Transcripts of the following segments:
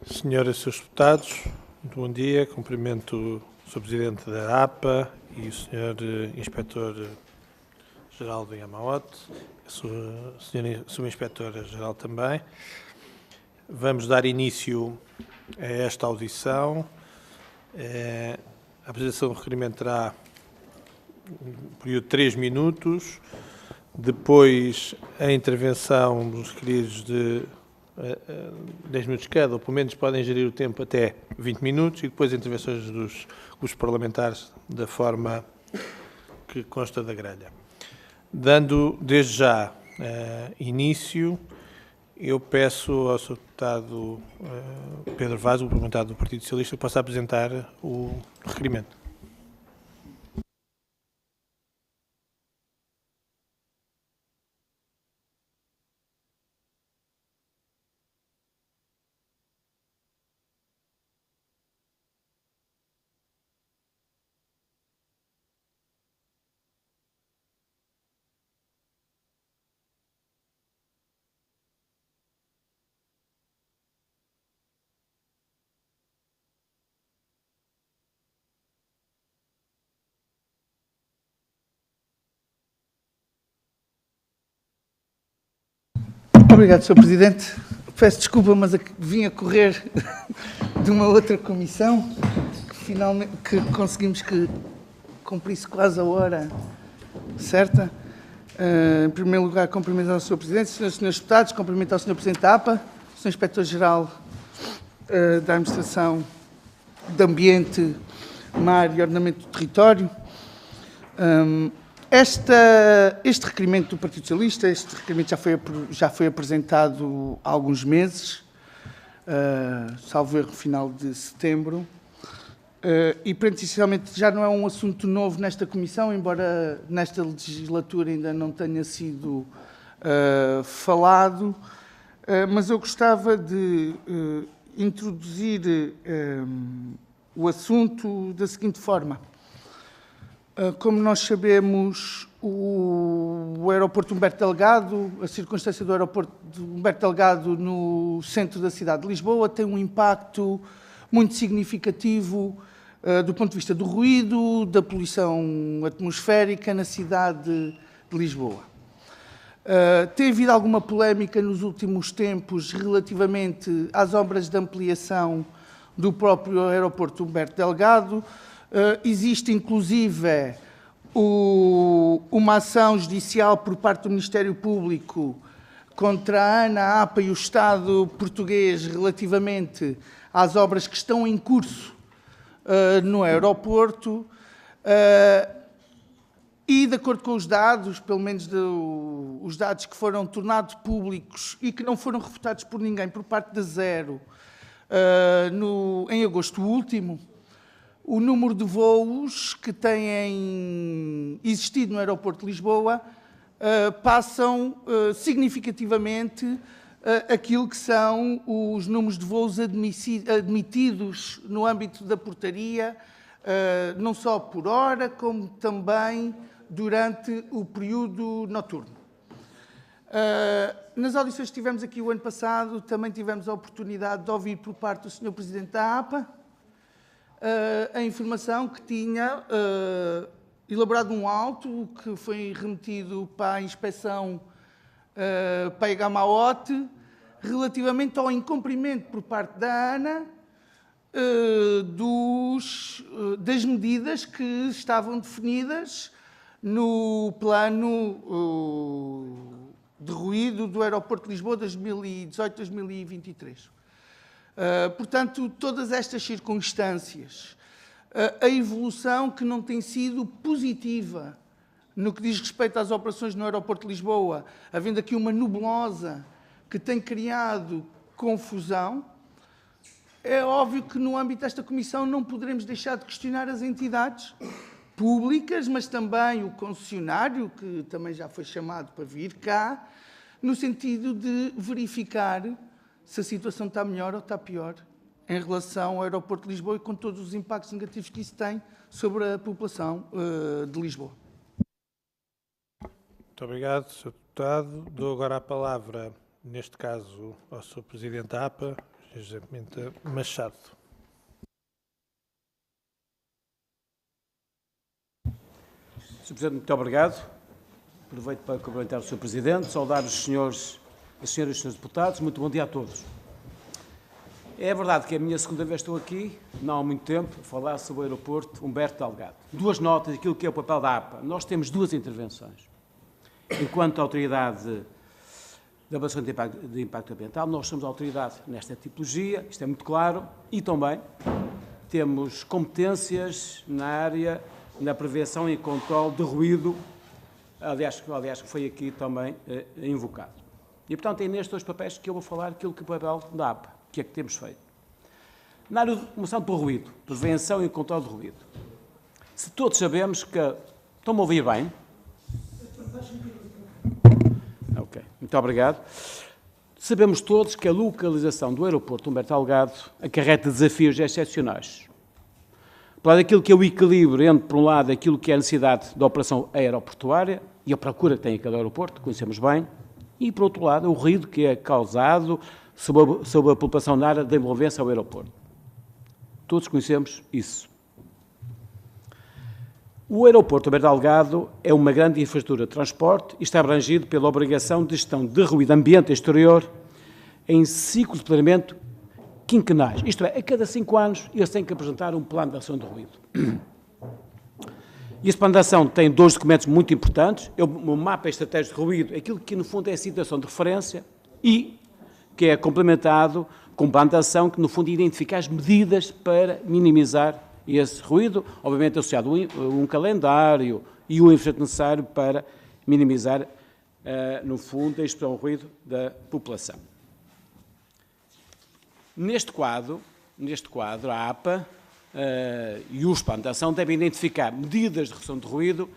Senhoras e senhores deputados, muito bom dia. Cumprimento o Sr. Presidente da APA e o Sr. Inspetor-Geral do Iamaote, a Sra. Subinspetora-Geral também. Vamos dar início a esta audição. A apresentação do requerimento terá um período de 3 minutos, depois a intervenção dos requeridos de 10 minutos cada, ou pelo menos podem gerir o tempo até 20 minutos, e depois intervenções dos grupos parlamentares da forma que consta da grelha. Dando desde já início, eu peço ao Sr. Deputado Pedro Vaz, o parlamentar do Partido Socialista, que possa apresentar o requerimento. Obrigado, Sr. Presidente. Peço desculpa, mas vim a correr de uma outra comissão que finalmente conseguimos que cumprisse quase a hora certa. Em primeiro lugar, cumprimento ao Sr. Presidente, Srs. Deputados, cumprimento ao Sr. Presidente da APA, Sr. Inspetor-Geral da Administração de Ambiente, Mar e Ordenamento do Território. Este requerimento do Partido Socialista, este requerimento já foi apresentado há alguns meses, salvo erro, final de setembro, e, principalmente, já não é um assunto novo nesta Comissão, embora nesta legislatura ainda não tenha sido falado, mas eu gostava de introduzir o assunto da seguinte forma. Como nós sabemos, o aeroporto Humberto Delgado, a circunstância do aeroporto de Humberto Delgado no centro da cidade de Lisboa tem um impacto muito significativo do ponto de vista do ruído, da poluição atmosférica na cidade de Lisboa. Tem havido alguma polémica nos últimos tempos relativamente às obras de ampliação do próprio aeroporto Humberto Delgado. Existe, inclusive, uma ação judicial por parte do Ministério Público contra a ANA, a APA e o Estado português relativamente às obras que estão em curso no aeroporto. E, de acordo com os dados, pelo menos os dados que foram tornados públicos e que não foram refutados por ninguém por parte da Zero em agosto último, o número de voos que têm existido no aeroporto de Lisboa passam significativamente aquilo que são os números de voos admitidos no âmbito da portaria, não só por hora, como também durante o período noturno. Nas audições que tivemos aqui o ano passado, também tivemos a oportunidade de ouvir por parte do Sr. Presidente da APA a informação que tinha elaborado um auto que foi remetido para a inspeção para a Iamaote relativamente ao incumprimento por parte da ANA das medidas que estavam definidas no plano de ruído do aeroporto de Lisboa 2018-2023. Portanto, todas estas circunstâncias, a evolução que não tem sido positiva no que diz respeito às operações no aeroporto de Lisboa, havendo aqui uma nebulosa que tem criado confusão, é óbvio que no âmbito desta Comissão não poderemos deixar de questionar as entidades públicas, mas também o concessionário, que também já foi chamado para vir cá, no sentido de verificar se a situação está melhor ou está pior em relação ao aeroporto de Lisboa e com todos os impactos negativos que isso tem sobre a população de Lisboa. Muito obrigado, Sr. Deputado. Dou agora a palavra, neste caso, ao Sr. Presidente da APA, Sr. José Pimenta Machado. Sr. Presidente, muito obrigado. Aproveito para cumprimentar o Sr. Presidente, saudar as senhoras e os senhores deputados. Muito bom dia a todos. É verdade que é a minha segunda vez que estou aqui, não há muito tempo, a falar sobre o aeroporto Humberto Delgado. Duas notas daquilo que é o papel da APA. Nós temos duas intervenções. Enquanto autoridade da avaliação de impacto ambiental, nós somos a autoridade nesta tipologia, isto é muito claro, e também temos competências na área da prevenção e controle de ruído, aliás que foi aqui também invocado. E, portanto, é nestes dois papéis que eu vou falar aquilo que é o papel da APA, que é que temos feito. Na área de começando pelo ruído, prevenção e controle de ruído. Se todos sabemos que... Estão-me a ouvir bem? Ok, muito obrigado. Sabemos todos que a localização do aeroporto Humberto Delgado acarreta desafios excepcionais. Por lado daquilo que é o equilíbrio entre, por um lado, aquilo que é a necessidade da operação aeroportuária e a procura que tem aquele aeroporto, conhecemos bem, e, por outro lado, o ruído que é causado sobre a população na área da envolvência ao aeroporto. Todos conhecemos isso. O aeroporto Humberto Delgado é uma grande infraestrutura de transporte e está abrangido pela obrigação de gestão de ruído ambiente exterior em ciclos de planeamento quinquenais. Isto é, a cada 5 anos eles têm que apresentar um plano de ação de ruído. E esse plano de ação tem 2 documentos muito importantes. É o mapa estratégico de ruído, aquilo que no fundo é a situação de referência e que é complementado com um plano de ação que no fundo identifica as medidas para minimizar esse ruído, obviamente associado a um calendário e o investimento necessário para minimizar, no fundo, a exposição ao ruído da população. Neste quadro, a APA e os planos de ação devem identificar medidas de redução de ruído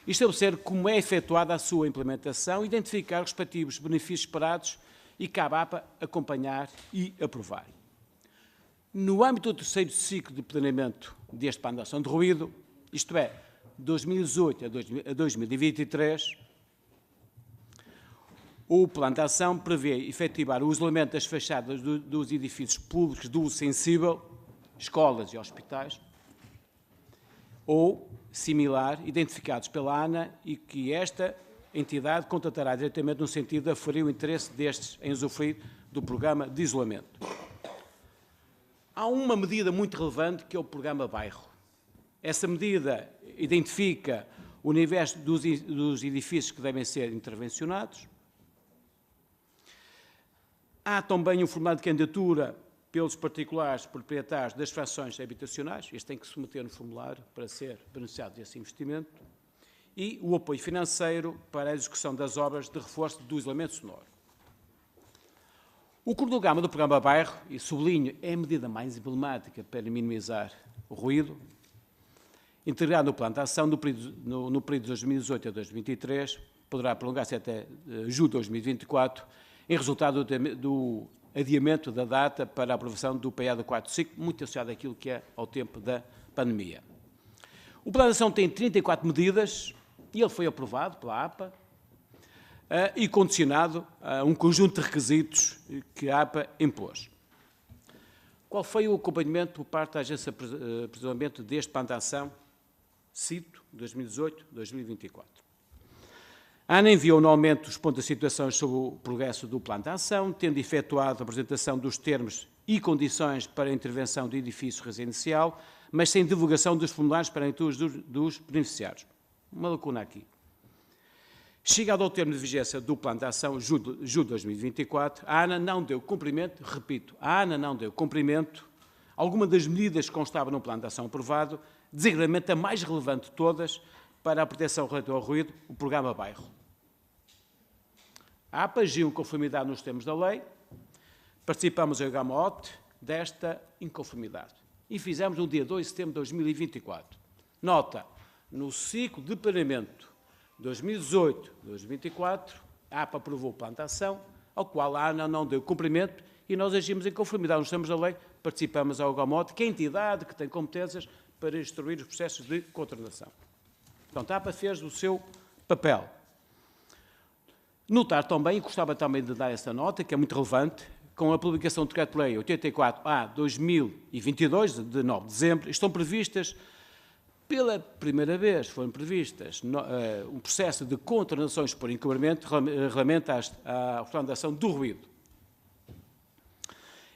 e estabelecer como é efetuada a sua implementação, identificar os respectivos benefícios esperados e cabe à APA acompanhar e aprovar. No âmbito do terceiro ciclo de planeamento deste plano de ação de ruído, isto é, 2018 a 2023, o plano de ação prevê efetivar o isolamento das fachadas dos edifícios públicos de uso sensível, escolas e hospitais, ou similar, identificados pela ANA e que esta entidade contratará diretamente no sentido de aferir o interesse destes em usufruir do programa de isolamento. Há uma medida muito relevante que é o programa Bairro. Essa medida identifica o universo dos edifícios que devem ser intervencionados. Há também um formulário de candidatura pelos particulares proprietários das frações habitacionais. Este tem que submeter no formulário para ser beneficiado desse investimento. E o apoio financeiro para a execução das obras de reforço do isolamento sonoro. O cronograma do programa Bairro, e sublinho, é a medida mais emblemática para minimizar o ruído, integrado no plano de ação no período de 2018 a 2023, poderá prolongar-se até julho de 2024, em resultado do adiamento da data para a aprovação do PA do quarto ciclo, muito associado àquilo que é ao tempo da pandemia. O plano de ação tem 34 medidas e ele foi aprovado pela APA, e condicionado a um conjunto de requisitos que a APA impôs. Qual foi o acompanhamento por parte da Agência de Desenvolvimento deste plano de ação, cito, 2018-2024? A ANA enviou anualmente os pontos de situações sobre o progresso do plano de ação, tendo efetuado a apresentação dos termos e condições para a intervenção do edifício residencial, mas sem divulgação dos formulários para a leitura dos beneficiários. Uma lacuna aqui. Chegado ao termo de vigência do plano de ação, julho de 2024, a ANA não deu cumprimento, repito, a ANA não deu cumprimento a alguma das medidas que constavam no plano de ação aprovado, designadamente a mais relevante de todas para a proteção relativa ao ruído, o programa Bairro. A APA agiu em conformidade nos termos da lei, participamos em GAMOT desta inconformidade e fizemos no dia 2 de setembro de 2024. Nota, no ciclo de planeamento 2018-2024, a APA aprovou o plano de ação, ao qual a ANA não deu cumprimento e nós agimos em conformidade nos termos da lei, participamos ao GAMOT, que é a entidade que tem competências para instruir os processos de contratação. Portanto, a APA fez o seu papel. Notar também, e gostava também de dar essa nota, que é muito relevante, com a publicação do Decreto-Lei 84/2022, de 9 de dezembro, estão previstas, pela primeira vez, foram previstas um processo de contratações por encobrimento relativamente à Fundação do Ruído.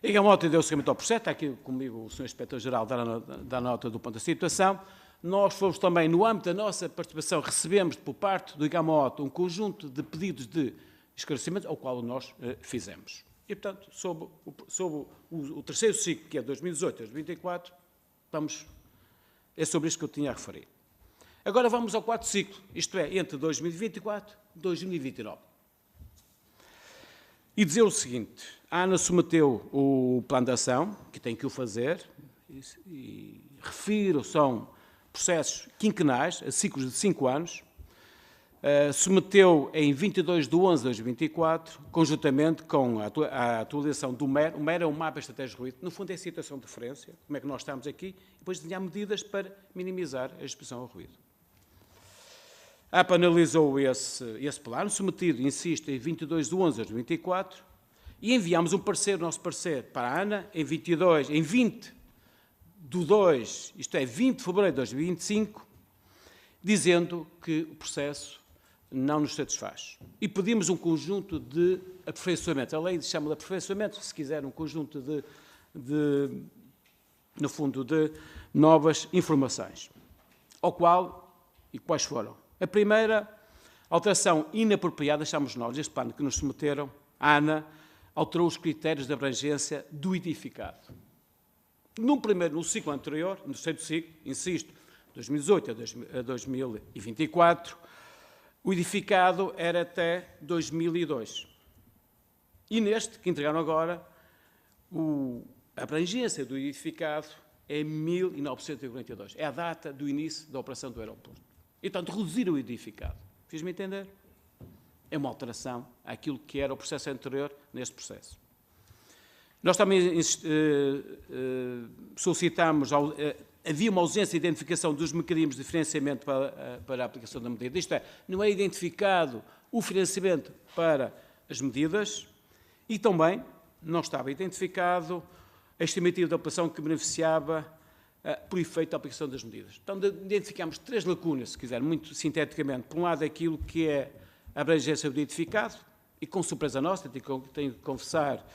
A Igamoto deu seguimento ao processo, está aqui comigo o Sr. Inspetor-Geral da nota do ponto da situação. Nós fomos também, no âmbito da nossa participação, recebemos por parte do Igamoto um conjunto de pedidos de esclarecimento, ao qual nós fizemos. E, portanto, sob o terceiro ciclo, que é 2018 a 2024, é sobre isto que eu tinha a referir. Agora vamos ao quarto ciclo, isto é, entre 2024 e 2029. E dizer o seguinte: a ANA submeteu o plano de ação, que tem que o fazer, e refiro, são processos quinquenais, a ciclos de 5 anos, submeteu em 22 de 11 de 2024, conjuntamente com a atualização do MER. O MER é um mapa estratégico de ruído, no fundo é a situação de referência, como é que nós estamos aqui, e depois desenhar medidas para minimizar a exposição ao ruído. A APA analisou esse plano, submetido, insisto, em 22 de 11 de 2024, e enviámos um parecer, o nosso parecer, para a ANA, em 20 de 2, isto é, 20 de fevereiro de 2025, dizendo que o processo não nos satisfaz. E pedimos um conjunto de aperfeiçoamento. A lei chama de aperfeiçoamento, se quiser, um conjunto no fundo, de novas informações. E quais foram? A primeira alteração inapropriada, achamos nós, este plano que nos submeteram, a ANA alterou os critérios de abrangência do edificado. No ciclo anterior, no terceiro ciclo, insisto, 2018 a 2024, o edificado era até 2002. E neste, que entregaram agora, a abrangência do edificado é 1942. É a data do início da operação do aeroporto. E, portanto, reduzir o edificado. Fiz-me entender? É uma alteração àquilo que era o processo anterior neste processo. Nós também solicitámos, havia uma ausência de identificação dos mecanismos de financiamento para a aplicação da medida. Isto é, não é identificado o financiamento para as medidas e também não estava identificado a estimativa da população que beneficiava por efeito da aplicação das medidas. Então, identificámos 3 lacunas, se quiser, muito sinteticamente. Por um lado, aquilo que é a abrangência do edificado, e com surpresa nossa, tenho que confessar,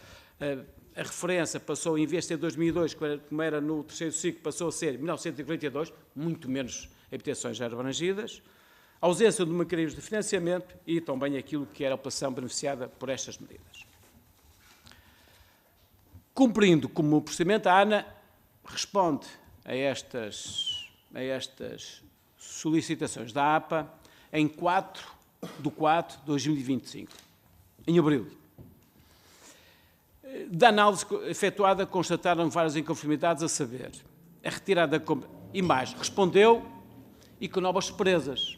a referência passou, em vez de ser 2002, como era no terceiro ciclo, passou a ser 1942, muito menos habitações já abrangidas, a ausência de mecanismos de financiamento e também aquilo que era a população beneficiada por estas medidas. Cumprindo como procedimento, a ANA responde a estas solicitações da APA em 4 de 4 de 2025, em abril. Da análise efetuada, constataram várias inconformidades, a saber, a retirada e mais, respondeu e com novas surpresas.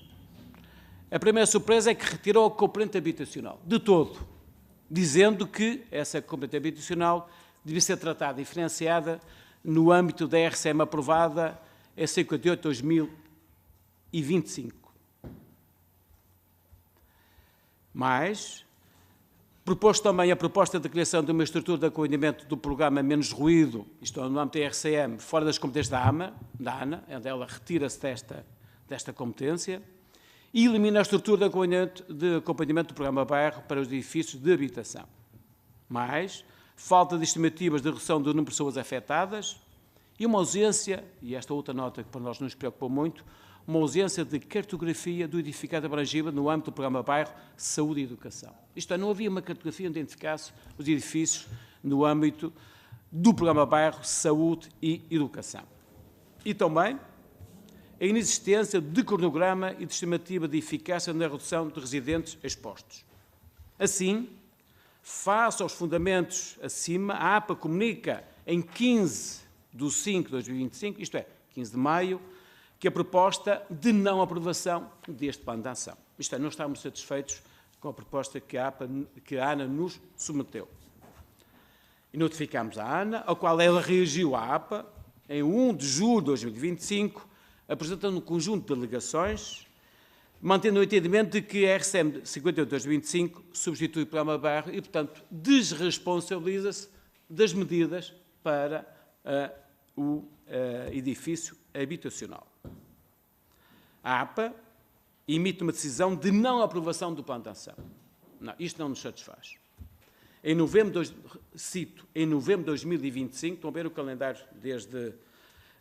A primeira surpresa é que retirou a componente habitacional, de todo, dizendo que essa componente habitacional devia ser tratada e financiada no âmbito da RCM aprovada em 58/2025. Mas propôs também a proposta de criação de uma estrutura de acolhimento do programa Menos Ruído, isto é, no âmbito da RCM, fora das competências da ANA, onde ela retira-se desta competência, e elimina a estrutura de acompanhamento do programa Bairro para os edifícios de habitação. Mas falta de estimativas de redução do número de pessoas afetadas e uma ausência, e esta outra nota que para nós nos preocupou muito, uma ausência de cartografia do edificado abrangido no âmbito do programa Bairro Saúde e Educação. Isto é, não havia uma cartografia onde identificasse os edifícios no âmbito do programa Bairro Saúde e Educação. E também a inexistência de cronograma e de estimativa de eficácia na redução de residentes expostos. Assim, face aos fundamentos acima, a APA comunica em 15 de 5 de 2025, isto é, 15 de maio, que a proposta de não aprovação deste plano de ação. Isto é, não estamos satisfeitos com a proposta que a ANA nos submeteu. E notificámos a ANA, ao qual ela reagiu à APA, em 1 de julho de 2025, apresentando um conjunto de alegações mantendo o entendimento de que a RCM 58/2025 substitui o programa Bairro e, portanto, desresponsabiliza-se das medidas para o edifício habitacional. A APA emite uma decisão de não aprovação do plano de ação. Não, isto não nos satisfaz. Em novembro de 2025, estão a ver o calendário desde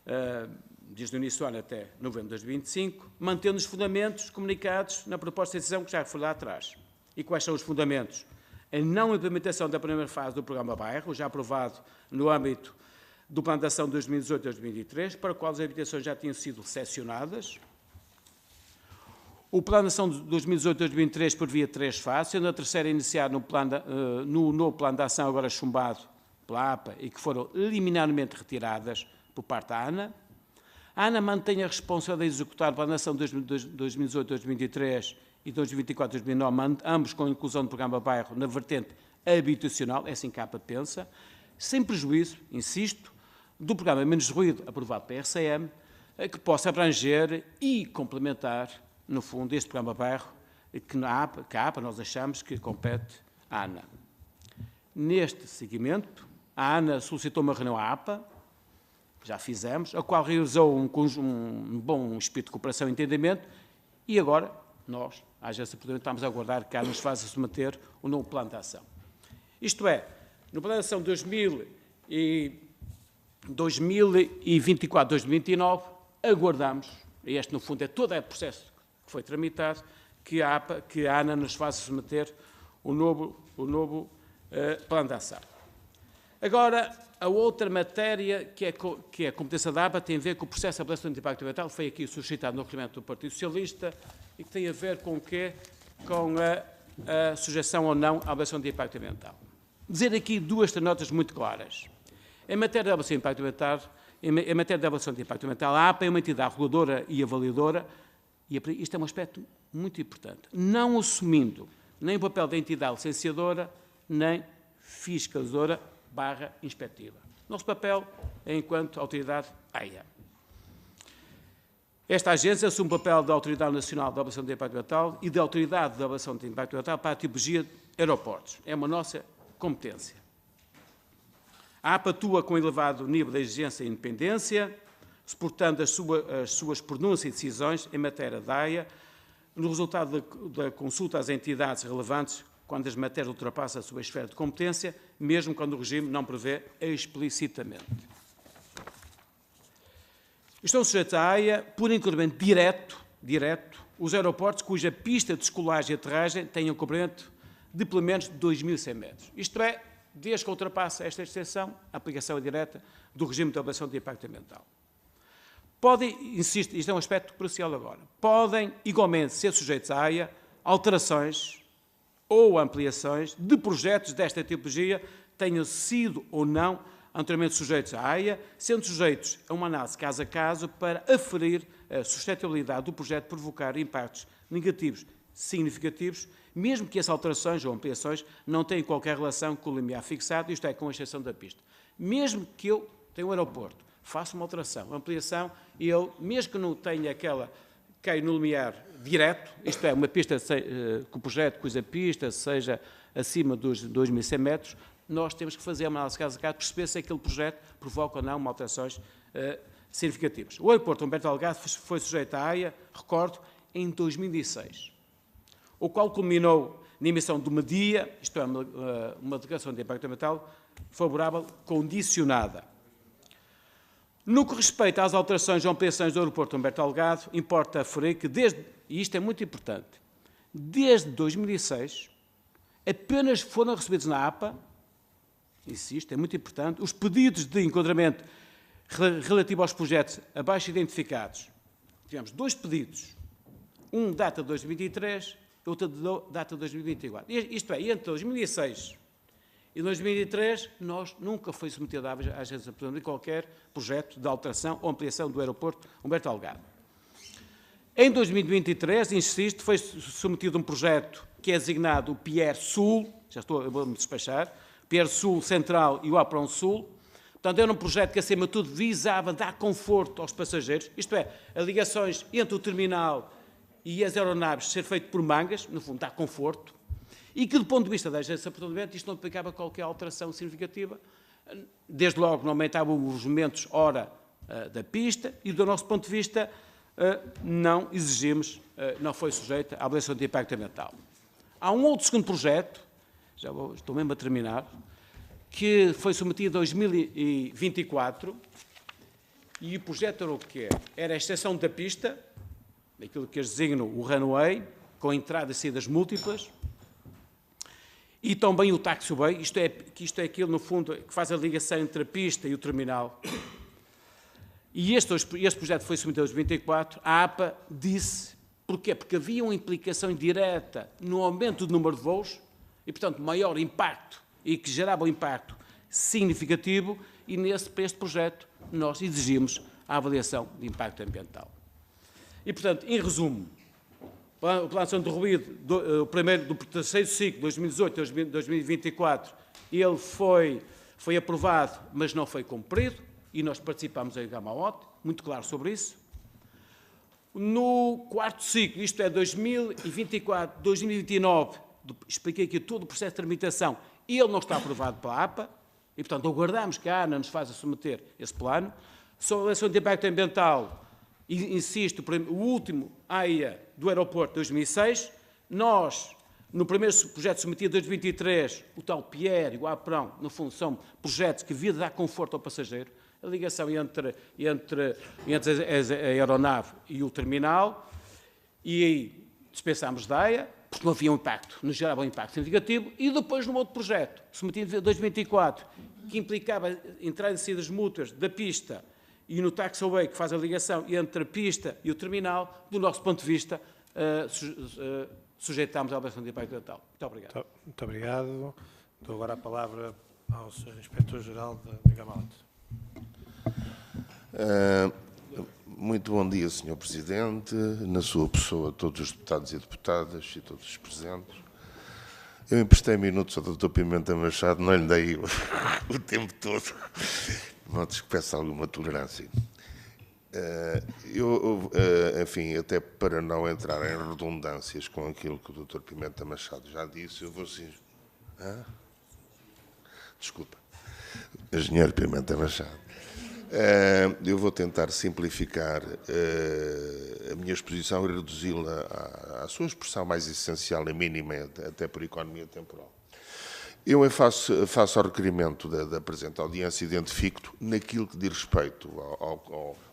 o início do ano até novembro de 2025, mantendo os fundamentos comunicados na proposta de decisão que já foi lá atrás. E quais são os fundamentos? A não implementação da primeira fase do programa Bairro, já aprovado no âmbito do Plano de Ação 2018-2023, para o qual as habitações já tinham sido recepcionadas. O Plano de Ação de 2018-2023 previa 3 fases, sendo a terceira iniciada no novo Plano de Ação, agora chumbado pela APA, e que foram liminarmente retiradas por parte da ANA. A ANA mantém a responsabilidade de executar o Plano de Ação 2018-2023 e 2024-2029, ambos com a inclusão do programa Bairro na vertente habitacional, é assim que a APA pensa, sem prejuízo, insisto, do programa Menos Ruído, aprovado pela RCM, que possa abranger e complementar, no fundo, este programa Bairro, que a APA nós achamos que compete à ANA. Neste seguimento, a ANA solicitou uma reunião à APA, já fizemos, a qual realizou um bom espírito de cooperação e entendimento, e agora nós, a Agência Portuguesa, estamos a aguardar que a ANA nos faça submeter o novo plano de ação. Isto é, no plano de ação 2024-2029, aguardamos, e este no fundo é todo o processo que foi tramitado, que a ANA nos faça submeter o novo plano de ação. Agora, a outra matéria que é a competência da APA tem a ver com o processo de avaliação de impacto ambiental, foi aqui suscitado no requerimento do Partido Socialista, e que tem a ver com o quê? Com a sujeição ou não à avaliação de impacto ambiental. Dizer aqui 2 notas muito claras. Em matéria de avaliação de impacto ambiental, a APA é uma entidade reguladora e avaliadora, e isto é um aspecto muito importante, não assumindo nem o papel da entidade licenciadora, nem fiscalizadora / inspectiva. Nosso papel é enquanto autoridade AIA. Esta agência assume o papel da Autoridade Nacional de Avaliação de Impacto Ambiental e da Autoridade de Avaliação de Impacto Ambiental para a tipologia de aeroportos. É uma nossa competência. A APA atua com elevado nível de exigência e independência, suportando as suas pronúncias e decisões em matéria da AIA, no resultado da consulta às entidades relevantes, quando as matérias ultrapassam a sua esfera de competência, mesmo quando o regime não prevê explicitamente. Estão sujeitos à AIA, por incumprimento direto, os aeroportos cuja pista de descolagem e aterragem tenham um comprimento de pelo menos 2.100 metros. Isto é, desde que ultrapassa esta extensão, a aplicação é direta do regime de avaliação de impacto ambiental. Podem, insisto, isto é um aspecto crucial agora, podem igualmente ser sujeitos à AIA alterações ou ampliações de projetos desta tipologia, tenham sido ou não anteriormente sujeitos à AIA, sendo sujeitos a uma análise caso a caso para aferir a suscetibilidade do projeto provocar impactos negativos significativos, mesmo que as alterações ou ampliações não tenham qualquer relação com o limiar fixado, isto é, com a exceção da pista. Mesmo que eu tenha um aeroporto, faça uma alteração, uma ampliação, e ele, mesmo que não tenha aquela, caia no limiar direto, isto é, uma pista, que o projeto cuja pista seja acima dos 2.100 metros, nós temos que fazer uma análise caso a caso, perceber se aquele projeto provoca ou não uma alterações significativas. O aeroporto Humberto Delgado foi sujeito à AIA, recordo, em 2006, o qual culminou na emissão de uma DIA, isto é, uma declaração de impacto ambiental favorável condicionada. No que respeita às alterações ou ampliações do aeroporto Humberto Delgado, importa aferir que e isto é muito importante, desde 2006, apenas foram recebidos na APA, insisto, é muito importante, os pedidos de enquadramento relativo aos projetos abaixo identificados. Tivemos 2 pedidos, um data de 2023 e outro data de 2024. Isto é, entre 2006 e 2003, nós nunca foi submetido à Agência Portuguesa de qualquer projeto de alteração ou ampliação do aeroporto Humberto Delgado. Em 2023, insisto, foi submetido um projeto que é designado o Pier Sul, eu vou-me despachar, Pier Sul Central e o Apron Sul. Portanto, era um projeto que, acima de tudo, visava dar conforto aos passageiros, isto é, as ligações entre o terminal e as aeronaves ser feito por mangas, no fundo dá conforto, e que do ponto de vista da agência de aproveitamento isto não implicava qualquer alteração significativa, desde logo não aumentava os momentos hora da pista e do nosso ponto de vista não exigimos, não foi sujeita à avaliação de impacto ambiental. Há um outro segundo projeto, estou mesmo a terminar, que foi submetido em 2024 e o projeto era o quê? Era a extensão da pista, aquilo que eles designam o runway, com entradas e saídas múltiplas, e também o taxiway, isto é aquilo, no fundo, que faz a ligação entre a pista e o terminal. E este projeto foi submetido em 2024, a APA disse, porquê? Porque havia uma implicação direta no aumento do número de voos, e, portanto, maior impacto, e que gerava um impacto significativo, e para este projeto nós exigimos a avaliação de impacto ambiental. E, portanto, em resumo, o Plano de Ação de Ruído, o primeiro, do terceiro ciclo, 2018-2024, ele foi aprovado, mas não foi cumprido, e nós participamos em Gamaote, muito claro sobre isso. No quarto ciclo, isto é 2024-2029, expliquei aqui todo o processo de tramitação, ele não está aprovado pela APA, e, portanto, aguardamos que a ANA nos faça submeter esse plano. Sobre a avaliação de impacto ambiental, insisto, o último AIA do aeroporto de 2006, nós, no primeiro projeto submetido em 2023, o tal Pierre e o Aprão, no fundo, são projetos que viam dar conforto ao passageiro, a ligação entre a aeronave e o terminal, e aí dispensámos da AIA, porque não havia um impacto, não gerava um impacto significativo, e depois num outro projeto, submetido em 2024, que implicava entradas e saídas mútuas da pista e no taxiway, que faz a ligação entre a pista e o terminal, do nosso ponto de vista, sujeitámos à avaliação de impacto ambiental. Muito obrigado. Muito obrigado. Dou agora a palavra ao Sr. Inspetor-Geral de Gamaote. Muito bom dia, Sr. Presidente, na sua pessoa, todos os deputados e deputadas e todos os presentes. Eu emprestei minutos ao Dr. Pimenta Machado, não lhe dei o tempo todo. Notes que peço alguma tolerância. Enfim, até para não entrar em redundâncias com aquilo que o Dr. Pimenta Machado já disse, eu vou assim... Desculpa. Engenheiro Pimenta Machado. Eu vou tentar simplificar a minha exposição e reduzi-la à sua expressão mais essencial e mínima, até por economia temporal. Eu faço ao requerimento da presente audiência, identifico naquilo que diz respeito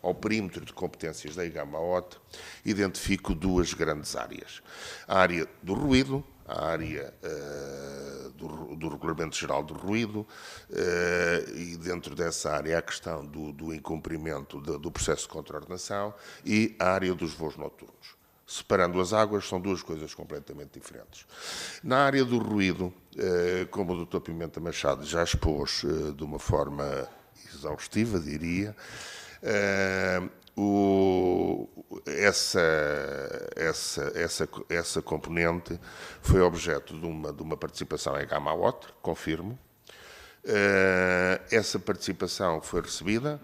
ao perímetro de competências da Gamaote, identifico duas grandes áreas. A área do ruído, a área do Regulamento Geral do Ruído, e dentro dessa área a questão do incumprimento do processo de contraordenação e a área dos voos noturnos. Separando as águas, são duas coisas completamente diferentes. Na área do ruído, como o Dr. Pimenta Machado já expôs de uma forma exaustiva, diria, essa componente foi objeto de uma participação em Gamaote, confirmo. Essa participação foi recebida,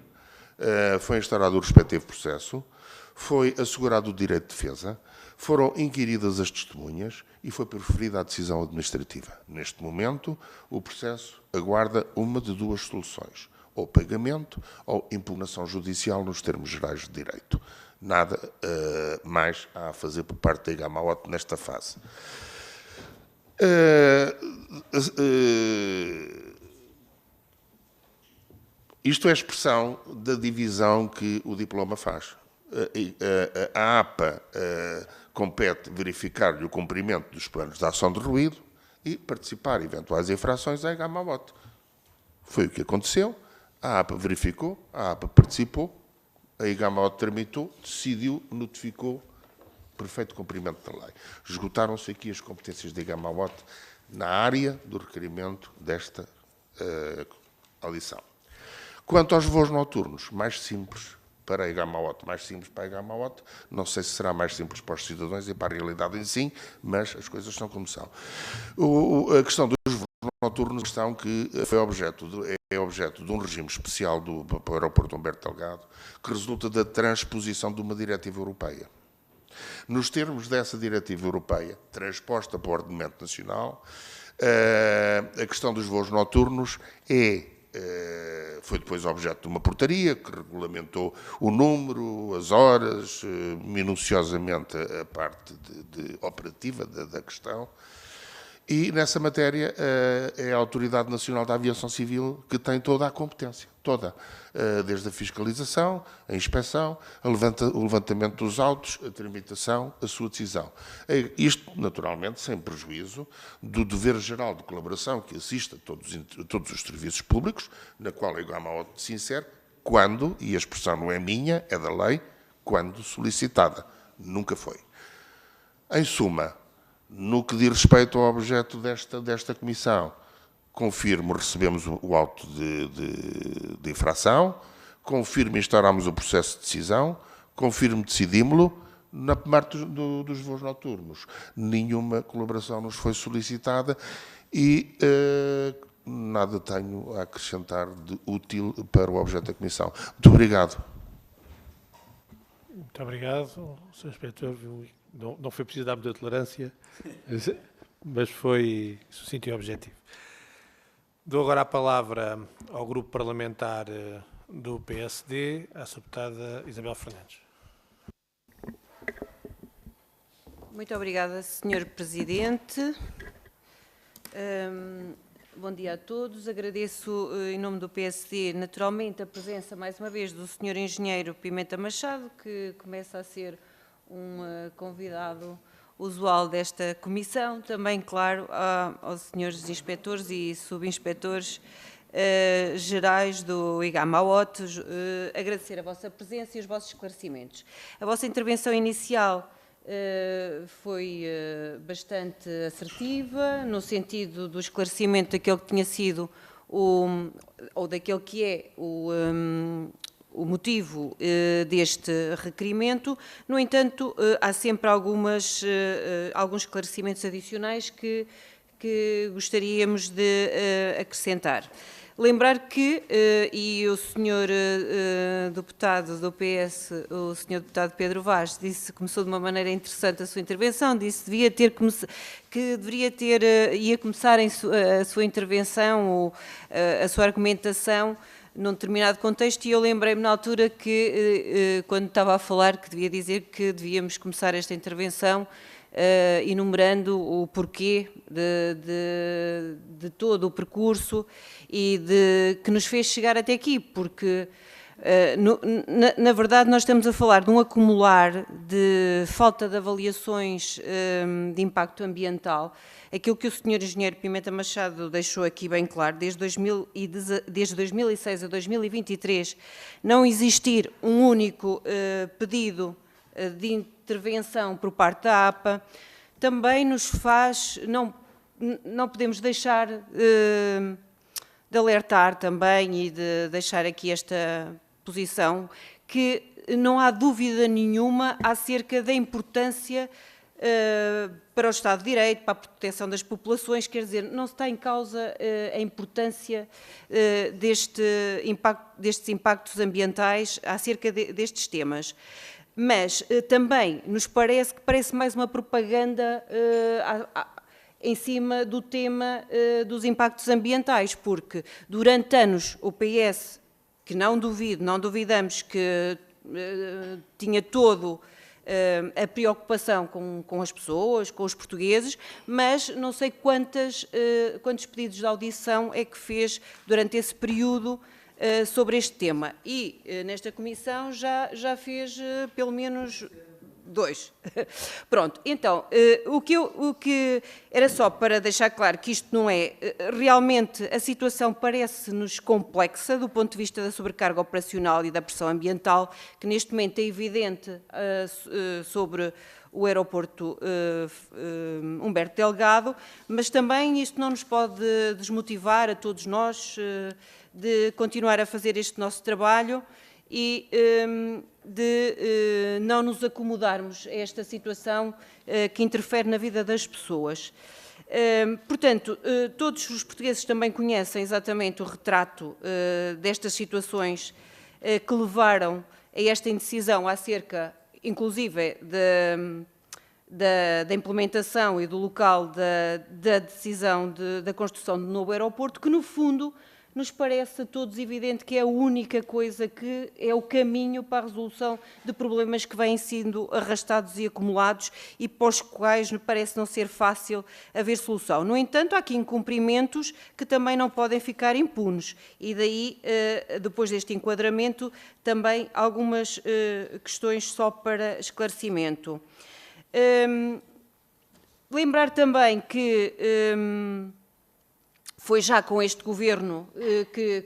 foi instaurado o respectivo processo, foi assegurado o direito de defesa, foram inquiridas as testemunhas e foi proferida a decisão administrativa. Neste momento, o processo aguarda uma de duas soluções, ou pagamento ou impugnação judicial nos termos gerais de direito. Nada mais há a fazer por parte da Gamaote nesta fase. Isto é a expressão da divisão que o diploma faz. A APA compete verificar-lhe o cumprimento dos planos de ação de ruído e participar em eventuais infrações à Gamaote. Foi o que aconteceu. A APA verificou, a APA participou, a Gamaote tramitou, decidiu, notificou perfeito cumprimento da lei. Esgotaram-se aqui as competências da Gamaote na área do requerimento desta audição. Quanto aos voos noturnos, mais simples para a Gamaote, mais simples para a Gamaote, não sei se será mais simples para os cidadãos e para a realidade em si, mas as coisas são como são. A questão dos voos noturnos, questão que foi objeto de um regime especial para o aeroporto Humberto Delgado, que resulta da transposição de uma diretiva europeia. Nos termos dessa diretiva europeia, transposta para o ordenamento nacional, a questão dos voos noturnos foi depois objeto de uma portaria que regulamentou o número, as horas, minuciosamente a parte operativa da questão. E, nessa matéria, é a Autoridade Nacional da Aviação Civil que tem toda a competência, toda, desde a fiscalização, a inspeção, o levantamento dos autos, a tramitação, a sua decisão. Isto, naturalmente, sem prejuízo do dever geral de colaboração que assiste a todos os serviços públicos, na qual a IGAMA se insere, quando, e a expressão não é minha, é da lei, quando solicitada. Nunca foi. Em suma, no que diz respeito ao objeto desta comissão, confirmo, recebemos o auto de infração, confirmo, instauramos o processo de decisão, confirmo, decidimos-lo. Na parte dos voos noturnos, nenhuma colaboração nos foi solicitada e nada tenho a acrescentar de útil para o objeto da comissão. Muito obrigado. Muito obrigado, Sr. Inspetor. Não foi preciso dar muita tolerância, mas foi sucinto e objetivo. Dou agora a palavra ao grupo parlamentar do PSD, à Sra. Deputada Isabel Fernandes. Muito obrigada, Sr. Presidente. Bom dia a todos. Agradeço, em nome do PSD, naturalmente, a presença, mais uma vez, do Sr. Engenheiro Pimenta Machado, que começa a ser um convidado usual desta comissão. Também, claro, aos senhores inspetores e subinspetores gerais do IGAMA-OT, agradecer a vossa presença e os vossos esclarecimentos. A vossa intervenção inicial foi bastante assertiva, no sentido do esclarecimento daquele que tinha sido ou daquele que é o motivo deste requerimento. No entanto, há sempre alguns esclarecimentos adicionais que gostaríamos de acrescentar. Lembrar que, e o senhor deputado do PS, o senhor deputado Pedro Vaz, começou de uma maneira interessante a sua intervenção, disse que ia começar a sua intervenção ou a sua argumentação num determinado contexto, e eu lembrei-me na altura que, quando estava a falar, que devia dizer que devíamos começar esta intervenção enumerando o porquê de todo o percurso e que nos fez chegar até aqui, porque, na verdade, nós estamos a falar de um acumular de falta de avaliações de impacto ambiental. Aquilo que o Sr. Engenheiro Pimenta Machado deixou aqui bem claro, desde 2006 a 2023, não existir um único pedido de intervenção por parte da APA, também nos faz, não podemos deixar de alertar também e de deixar aqui esta posição, que não há dúvida nenhuma acerca da importância para o Estado de Direito, para a proteção das populações, quer dizer, não se está em causa a importância destes impactos ambientais acerca destes temas. Mas também nos parece mais uma propaganda em cima do tema dos impactos ambientais, porque durante anos o PS, que não duvidamos que tinha todo a preocupação com as pessoas, com os portugueses, mas não sei quantos pedidos de audição é que fez durante esse período sobre este tema. E nesta comissão já fez pelo menos 2. Pronto, então, o que era só para deixar claro que isto não é, realmente a situação parece-nos complexa do ponto de vista da sobrecarga operacional e da pressão ambiental, que neste momento é evidente sobre o aeroporto Humberto Delgado, mas também isto não nos pode desmotivar a todos nós de continuar a fazer este nosso trabalho e de não nos acomodarmos a esta situação que interfere na vida das pessoas. Portanto, todos os portugueses também conhecem exatamente o retrato destas situações que levaram a esta indecisão acerca, inclusive da implementação e do local da decisão da construção do novo aeroporto, que no fundo nos parece a todos evidente que é a única coisa que é o caminho para a resolução de problemas que vêm sendo arrastados e acumulados e para os quais me parece não ser fácil haver solução. No entanto, há aqui incumprimentos que também não podem ficar impunes e daí, depois deste enquadramento, também algumas questões só para esclarecimento. Lembrar também que foi já com este Governo que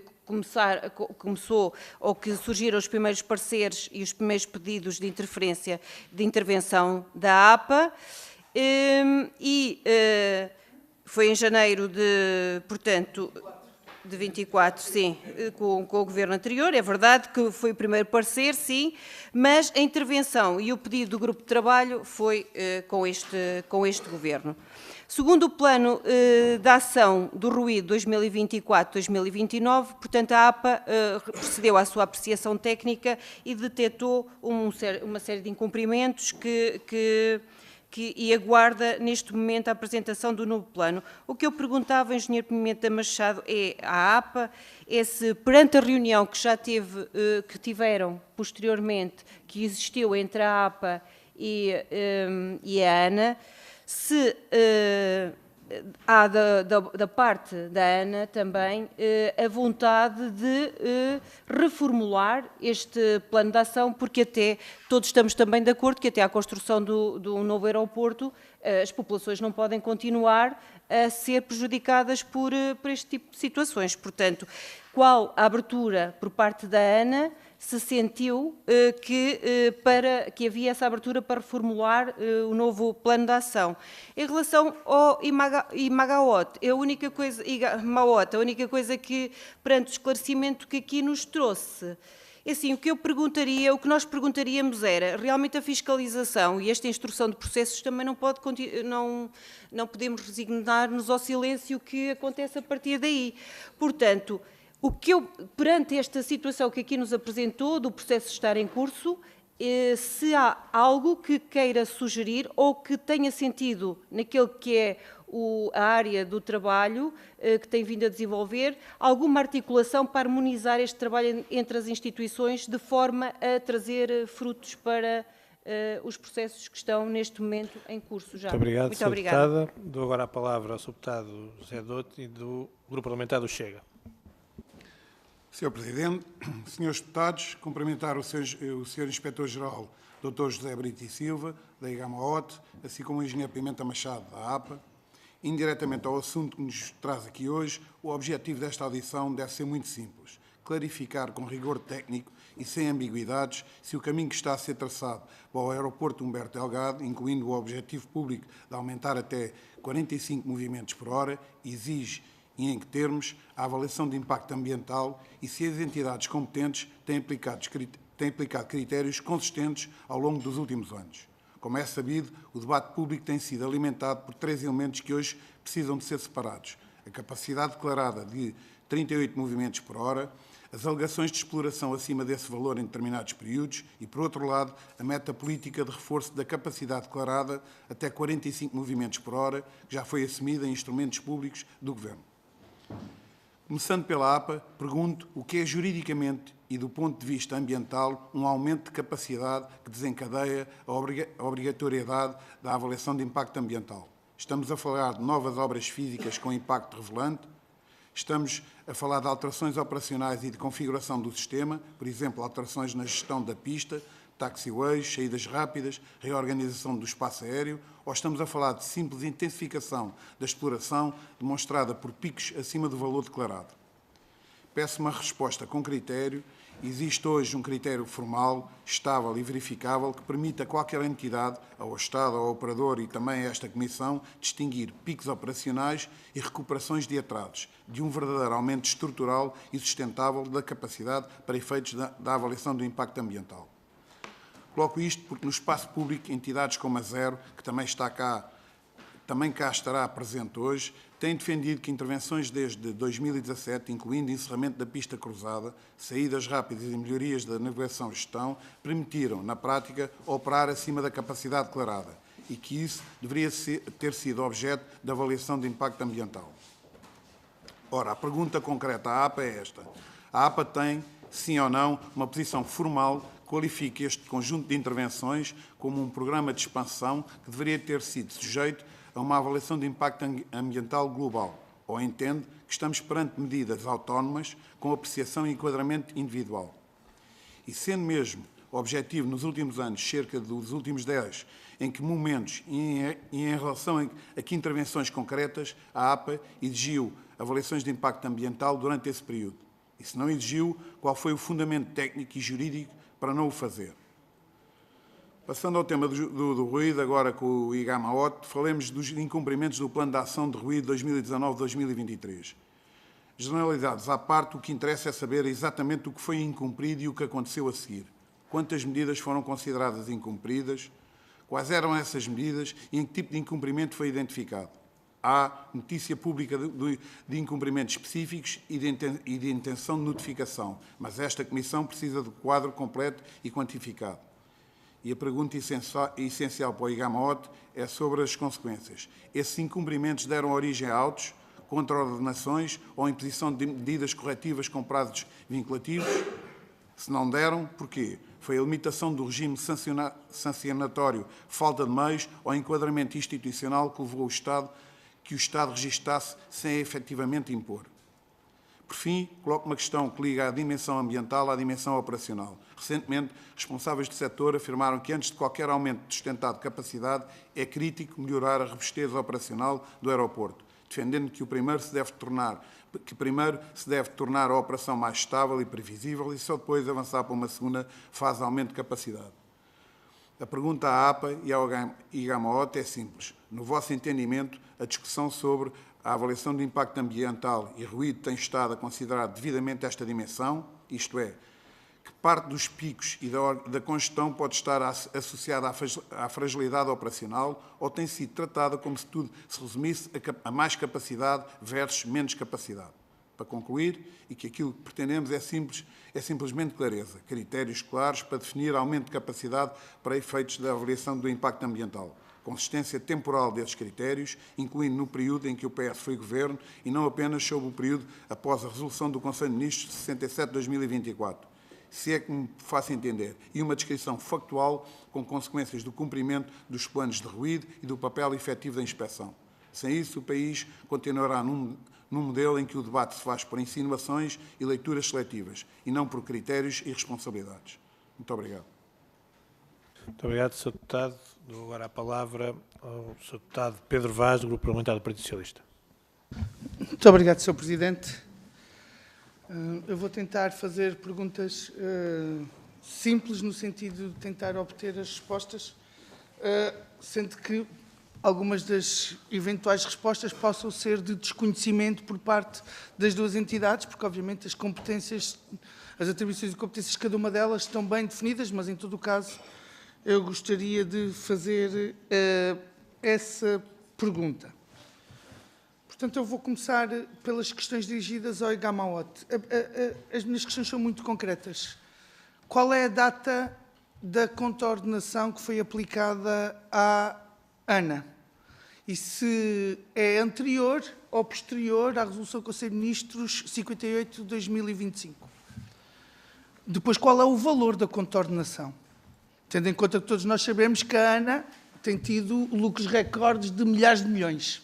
começou ou que surgiram os primeiros pareceres e os primeiros pedidos de intervenção da APA e foi em janeiro portanto, de 24, sim, com o Governo anterior. É verdade que foi o primeiro parecer, sim, mas a intervenção e o pedido do grupo de trabalho foi com este Governo. Segundo o Plano de Ação do Ruído 2024-2029, portanto, a APA procedeu à sua apreciação técnica e detectou uma série de incumprimentos e aguarda, neste momento, a apresentação do novo plano. O que eu perguntava ao Engenheiro Pimenta Machado à APA, se perante a reunião que já que tiveram posteriormente, que existiu entre a APA e a ANA, se há da parte da ANA também a vontade de reformular este plano de ação, porque até todos estamos também de acordo que até à construção do novo aeroporto as populações não podem continuar a ser prejudicadas por este tipo de situações. Portanto, qual a abertura por parte da ANA se sentiu que havia essa abertura para reformular o novo plano de ação. Em relação ao IMAOT, a única coisa que, perante o esclarecimento que aqui nos trouxe, assim, o que nós perguntaríamos era, realmente a fiscalização e esta instrução de processos também não podemos resignar-nos ao silêncio que acontece a partir daí. Portanto, perante esta situação que aqui nos apresentou, do processo estar em curso, se há algo que queira sugerir ou que tenha sentido naquele que é a área do trabalho que tem vindo a desenvolver, alguma articulação para harmonizar este trabalho entre as instituições de forma a trazer frutos para os processos que estão neste momento em curso já. Muito obrigado, Muito obrigada. Deputada. Dou agora a palavra ao Sr. Deputado José Douto e do Grupo Parlamentar do Chega. Sr. Presidente, Srs. Deputados, cumprimentar o Sr. Inspetor-Geral, Dr. José Brito e Silva, da IGAMAOT, assim como o Engenheiro Pimenta Machado, da APA. Indiretamente ao assunto que nos traz aqui hoje, o objetivo desta audição deve ser muito simples: clarificar com rigor técnico e sem ambiguidades se o caminho que está a ser traçado para o aeroporto Humberto Delgado, incluindo o objetivo público de aumentar até 45 movimentos por hora, exige e em que termos a avaliação de impacto ambiental e se as entidades competentes têm aplicado critérios consistentes ao longo dos últimos anos. Como é sabido, o debate público tem sido alimentado por 3 elementos que hoje precisam de ser separados: a capacidade declarada de 38 movimentos por hora, as alegações de exploração acima desse valor em determinados períodos e, por outro lado, a meta política de reforço da capacidade declarada até 45 movimentos por hora, que já foi assumida em instrumentos públicos do Governo. Começando pela APA, pergunto o que é juridicamente e do ponto de vista ambiental um aumento de capacidade que desencadeia a obrigatoriedade da avaliação de impacto ambiental. Estamos a falar de novas obras físicas com impacto relevante? Estamos a falar de alterações operacionais e de configuração do sistema, por exemplo, alterações na gestão da pista, taxiways, saídas rápidas, reorganização do espaço aéreo, ou estamos a falar de simples intensificação da exploração demonstrada por picos acima do valor declarado? Peço uma resposta com critério. Existe hoje um critério formal, estável e verificável que permite a qualquer entidade, ao Estado, ao operador e também a esta Comissão, distinguir picos operacionais e recuperações de atrasos, de um verdadeiro aumento estrutural e sustentável da capacidade para efeitos da avaliação do impacto ambiental. Coloco isto porque no espaço público, entidades como a Zero, que também está cá também cá estará presente hoje, tem defendido que intervenções desde 2017, incluindo encerramento da pista cruzada, saídas rápidas e melhorias da navegação-gestão, permitiram, na prática, operar acima da capacidade declarada e que isso deveria ter sido objeto de avaliação de impacto ambiental. Ora, a pergunta concreta à APA é esta. A APA tem, sim ou não, uma posição formal que qualifica este conjunto de intervenções como um programa de expansão que deveria ter sido sujeito a uma avaliação de impacto ambiental global, ou entende que estamos perante medidas autónomas com apreciação e enquadramento individual. E sendo mesmo objetivo nos últimos anos, cerca dos últimos 10, em que momentos e em relação a que intervenções concretas, a APA exigiu avaliações de impacto ambiental durante esse período. E se não exigiu, qual foi o fundamento técnico e jurídico para não o fazer? Passando ao tema do ruído, agora com o IGAMA-OT, falemos dos incumprimentos do Plano de Ação de Ruído 2019-2023. Generalidades à parte, o que interessa é saber exatamente o que foi incumprido e o que aconteceu a seguir. Quantas medidas foram consideradas incumpridas, quais eram essas medidas e em que tipo de incumprimento foi identificado. Há notícia pública de incumprimentos específicos e de intenção de notificação, mas esta Comissão precisa do quadro completo e quantificado. E a pergunta essencial para o IGAMA-OT é sobre as consequências. Esses incumprimentos deram origem a autos, contraordenações ou imposição de medidas corretivas com prazos vinculativos? Se não deram, porquê? Foi a limitação do regime sancionatório, falta de meios ou enquadramento institucional que levou que o Estado registasse sem efetivamente impor. Por fim, coloco uma questão que liga a dimensão ambiental à dimensão operacional. Recentemente, responsáveis do setor afirmaram que antes de qualquer aumento sustentado de capacidade, é crítico melhorar a robustez operacional do aeroporto, defendendo que primeiro se deve tornar a operação mais estável e previsível e só depois avançar para uma segunda fase de aumento de capacidade. A pergunta à APA e ao IGAMA-OT é simples. No vosso entendimento, a discussão sobre a avaliação de impacto ambiental e ruído tem estado a considerar devidamente esta dimensão, isto é, que parte dos picos e da congestão pode estar associada à fragilidade operacional ou tem sido tratada como se tudo se resumisse a mais capacidade versus menos capacidade. Para concluir, e que aquilo que pretendemos é simplesmente clareza, critérios claros para definir aumento de capacidade para efeitos da avaliação do impacto ambiental. Consistência temporal desses critérios, incluindo no período em que o PS foi governo e não apenas sob o período após a resolução do Conselho de Ministros de 67 de 2024. Se é que me faço entender, e uma descrição factual com consequências do cumprimento dos planos de ruído e do papel efetivo da inspeção. Sem isso, o país continuará num modelo em que o debate se faz por insinuações e leituras seletivas, e não por critérios e responsabilidades. Muito obrigado. Muito obrigado, Sr. Deputado. Dou agora a palavra ao Sr. Deputado Pedro Vaz, do Grupo Parlamentar do Partido Socialista. Muito obrigado, Sr. Presidente. Eu vou tentar fazer perguntas simples, no sentido de tentar obter as respostas, sendo que algumas das eventuais respostas possam ser de desconhecimento por parte das duas entidades, porque, obviamente, as competências, as atribuições e competências de cada uma delas estão bem definidas, mas, em todo o caso, eu gostaria de fazer essa pergunta. Portanto, eu vou começar pelas questões dirigidas ao IGAMA-OT. As minhas questões são muito concretas. Qual é a data da contraordenação que foi aplicada à ANA? E se é anterior ou posterior à Resolução do Conselho de Ministros 58 de 2025? Depois, qual é o valor da contraordenação? Tendo em conta que todos nós sabemos que a ANA tem tido lucros recordes de milhares de milhões.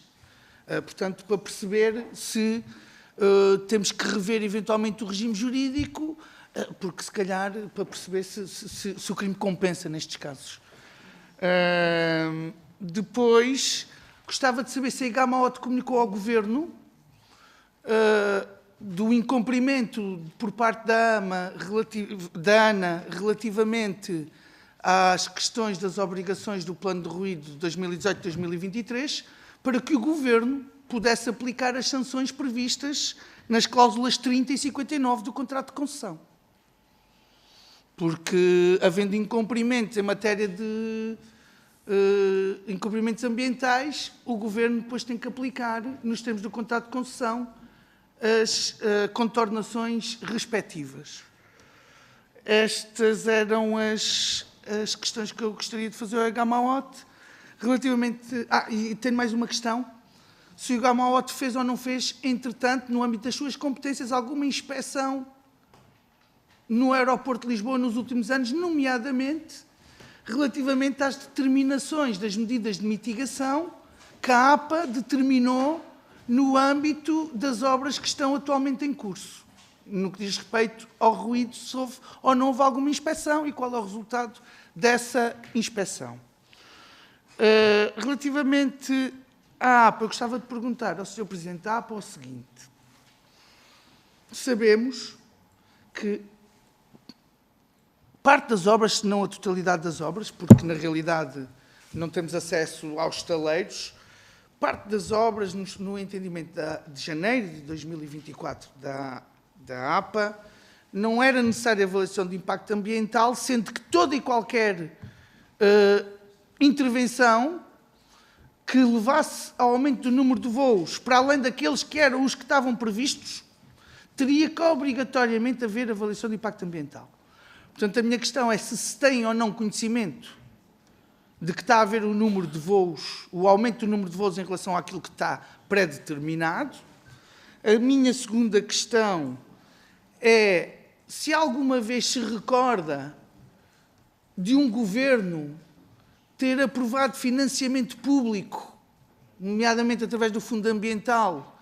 Portanto, para perceber se temos que rever eventualmente o regime jurídico, porque se calhar para perceber se o crime compensa nestes casos. Depois, gostava de saber se a IGAMA-OT comunicou ao Governo do incumprimento por parte da ANA relativamente às questões das obrigações do Plano de Ruído de 2018-2023, para que o Governo pudesse aplicar as sanções previstas nas cláusulas 30 e 59 do contrato de concessão. Porque, havendo incumprimentos em matéria de incumprimentos ambientais, o Governo depois tem que aplicar, nos termos do contrato de concessão, as contornações respectivas. Estas eram as questões que eu gostaria de fazer ao Gamaote. Relativamente... e tenho mais uma questão. Se o Gamaote fez ou não fez, entretanto, no âmbito das suas competências, alguma inspeção no aeroporto de Lisboa nos últimos anos, nomeadamente relativamente às determinações das medidas de mitigação que a APA determinou no âmbito das obras que estão atualmente em curso. No que diz respeito ao ruído, se houve ou não houve alguma inspeção e qual é o resultado dessa inspeção. Relativamente à APA, eu gostava de perguntar ao Sr. Presidente da APA o seguinte. Sabemos que parte das obras, se não a totalidade das obras, porque na realidade não temos acesso aos estaleiros, parte das obras, no entendimento de janeiro de 2024 da APA, não era necessária avaliação de impacto ambiental, sendo que toda e qualquer intervenção que levasse ao aumento do número de voos, para além daqueles que eram os que estavam previstos, teria que obrigatoriamente haver avaliação de impacto ambiental. Portanto, a minha questão é se tem ou não conhecimento de que está a haver o número de voos, o aumento do número de voos em relação àquilo que está pré-determinado. A minha segunda questão é se alguma vez se recorda de um governo ter aprovado financiamento público, nomeadamente através do Fundo Ambiental,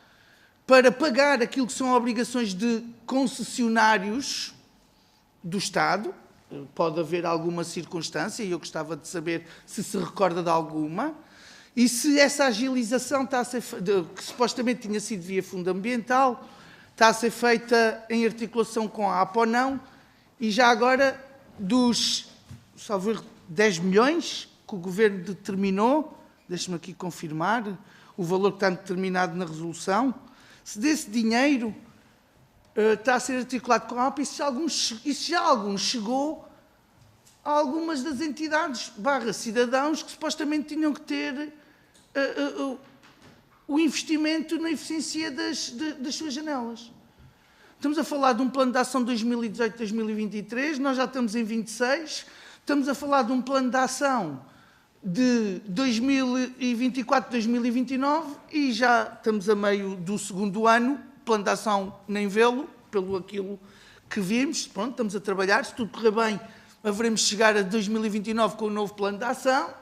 para pagar aquilo que são obrigações de concessionários do Estado. Pode haver alguma circunstância, e eu gostava de saber se se recorda de alguma, e se essa agilização está a ser, que supostamente tinha sido via Fundo Ambiental, está a ser feita em articulação com a APA ou não, e já agora dos, salvo erro, 10 milhões que o Governo determinou, deixe-me aqui confirmar, o valor que está determinado na resolução, se desse dinheiro está a ser articulado com a APA e se algum chegou a algumas das entidades /cidadãos que supostamente tinham que ter o investimento na eficiência das suas janelas. Estamos a falar de um plano de ação 2018-2023, nós já estamos em 26, estamos a falar de um plano de ação de 2024-2029 e já estamos a meio do segundo ano, plano de ação nem vê-lo, pelo aquilo que vimos. Pronto, estamos a trabalhar, se tudo correr bem, haveremos de chegar a 2029 com um novo plano de ação,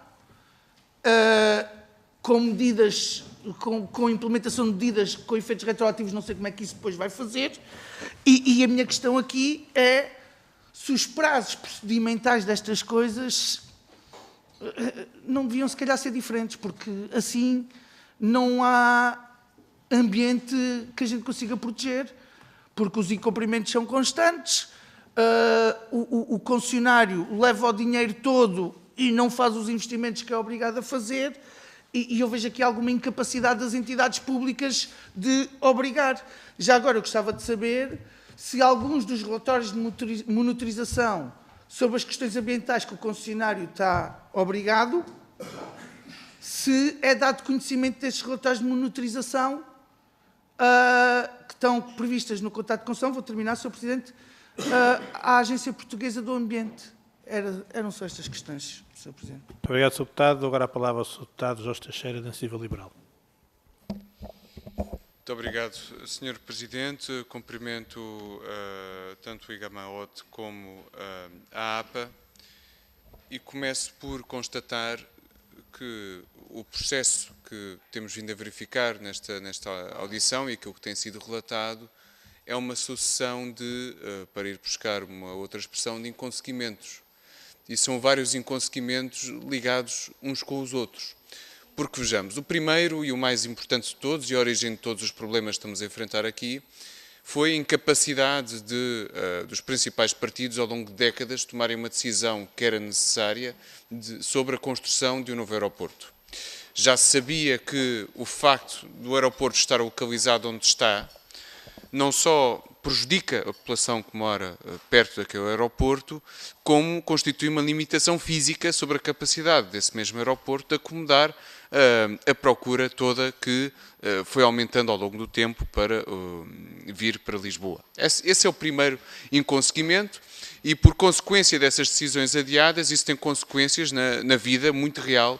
com medidas, com implementação de medidas com efeitos retroativos, não sei como é que isso depois vai fazer, e a minha questão aqui é se os prazos procedimentais destas coisas não deviam se calhar ser diferentes, porque assim não há ambiente que a gente consiga proteger, porque os incumprimentos são constantes, o concessionário leva o dinheiro todo e não faz os investimentos que é obrigado a fazer, e eu vejo aqui alguma incapacidade das entidades públicas de obrigar. Já agora eu gostava de saber se alguns dos relatórios de monitorização sobre as questões ambientais que o concessionário está obrigado, se é dado conhecimento destes relatórios de monitorização que estão previstas no contrato de concessão, vou terminar, Sr. Presidente, à Agência Portuguesa do Ambiente. Eram só estas questões, Sr. Presidente. Muito obrigado, Sr. Deputado. Agora a palavra ao Sr. Deputado Jorge Teixeira, da Iniciativa Liberal. Muito obrigado, Sr. Presidente. Cumprimento tanto o Gamaote como a APA e começo por constatar que o processo que temos vindo a verificar nesta audição e aquilo que tem sido relatado é uma sucessão de, para ir buscar uma outra expressão, de inconseguimentos. E são vários inconseguimentos ligados uns com os outros. Porque, vejamos, o primeiro e o mais importante de todos, e a origem de todos os problemas que estamos a enfrentar aqui, foi a incapacidade dos principais partidos, ao longo de décadas, tomarem uma decisão que era necessária sobre a construção de um novo aeroporto. Já se sabia que o facto do aeroporto estar localizado onde está, não só prejudica a população que mora perto daquele aeroporto, como constitui uma limitação física sobre a capacidade desse mesmo aeroporto de acomodar a procura toda que foi aumentando ao longo do tempo para vir para Lisboa. Esse é o primeiro inconseguimento e, por consequência dessas decisões adiadas, isso tem consequências na vida muito real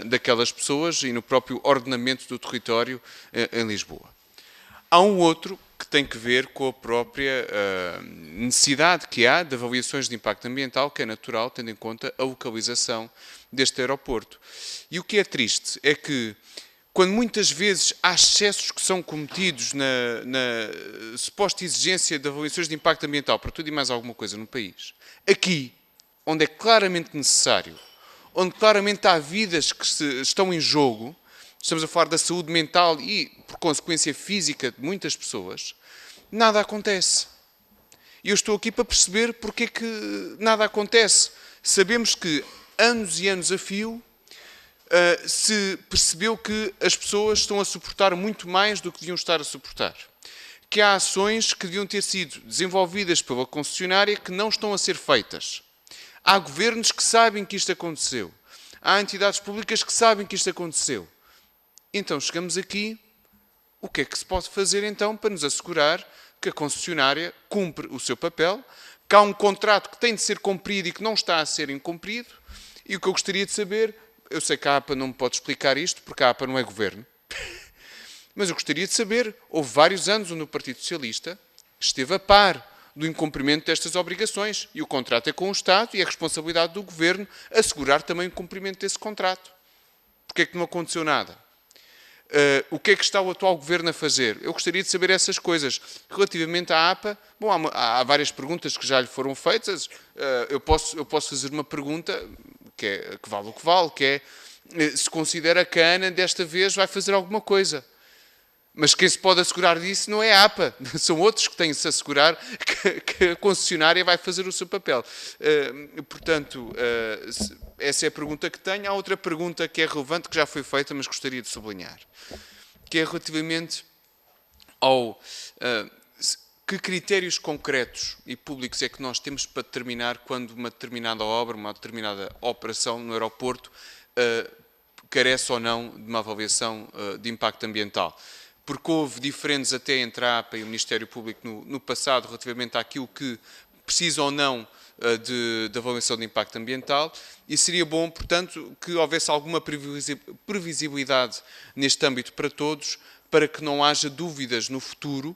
daquelas pessoas e no próprio ordenamento do território em Lisboa. Há um outro que tem que ver com a própria necessidade que há de avaliações de impacto ambiental, que é natural, tendo em conta a localização deste aeroporto. E o que é triste é que, quando muitas vezes há excessos que são cometidos na suposta exigência de avaliações de impacto ambiental para tudo e mais alguma coisa no país, aqui, onde é claramente necessário, onde claramente há vidas que estão em jogo, estamos a falar da saúde mental e, por consequência física, de muitas pessoas, nada acontece. E eu estou aqui para perceber porque é que nada acontece. Sabemos que, anos e anos a fio, se percebeu que as pessoas estão a suportar muito mais do que deviam estar a suportar. Que há ações que deviam ter sido desenvolvidas pela concessionária que não estão a ser feitas. Há governos que sabem que isto aconteceu. Há entidades públicas que sabem que isto aconteceu. Então chegamos aqui, o que é que se pode fazer então para nos assegurar que a concessionária cumpre o seu papel, que há um contrato que tem de ser cumprido e que não está a ser incumprido, e o que eu gostaria de saber, eu sei que a APA não me pode explicar isto, porque a APA não é governo, mas eu gostaria de saber, houve vários anos onde o Partido Socialista esteve a par do incumprimento destas obrigações, e o contrato é com o Estado e é responsabilidade do governo assegurar também o cumprimento desse contrato. Porque é que não aconteceu nada? O que é que está o atual governo a fazer? Eu gostaria de saber essas coisas. Relativamente à APA, bom, há várias perguntas que já lhe foram feitas. Eu posso fazer uma pergunta que vale o que vale, que é se considera que a ANA desta vez vai fazer alguma coisa. Mas quem se pode assegurar disso não é a APA, são outros que têm de se assegurar que a concessionária vai fazer o seu papel. Portanto, essa é a pergunta que tenho. Há outra pergunta que é relevante, que já foi feita, mas gostaria de sublinhar, que é relativamente ao que critérios concretos e públicos é que nós temos para determinar quando uma determinada obra, uma determinada operação no aeroporto carece ou não de uma avaliação de impacto ambiental. Porque houve diferentes até entre a APA e o Ministério Público no passado relativamente àquilo que precisa ou não de avaliação de impacto ambiental, e seria bom, portanto, que houvesse alguma previsibilidade neste âmbito para todos, para que não haja dúvidas no futuro,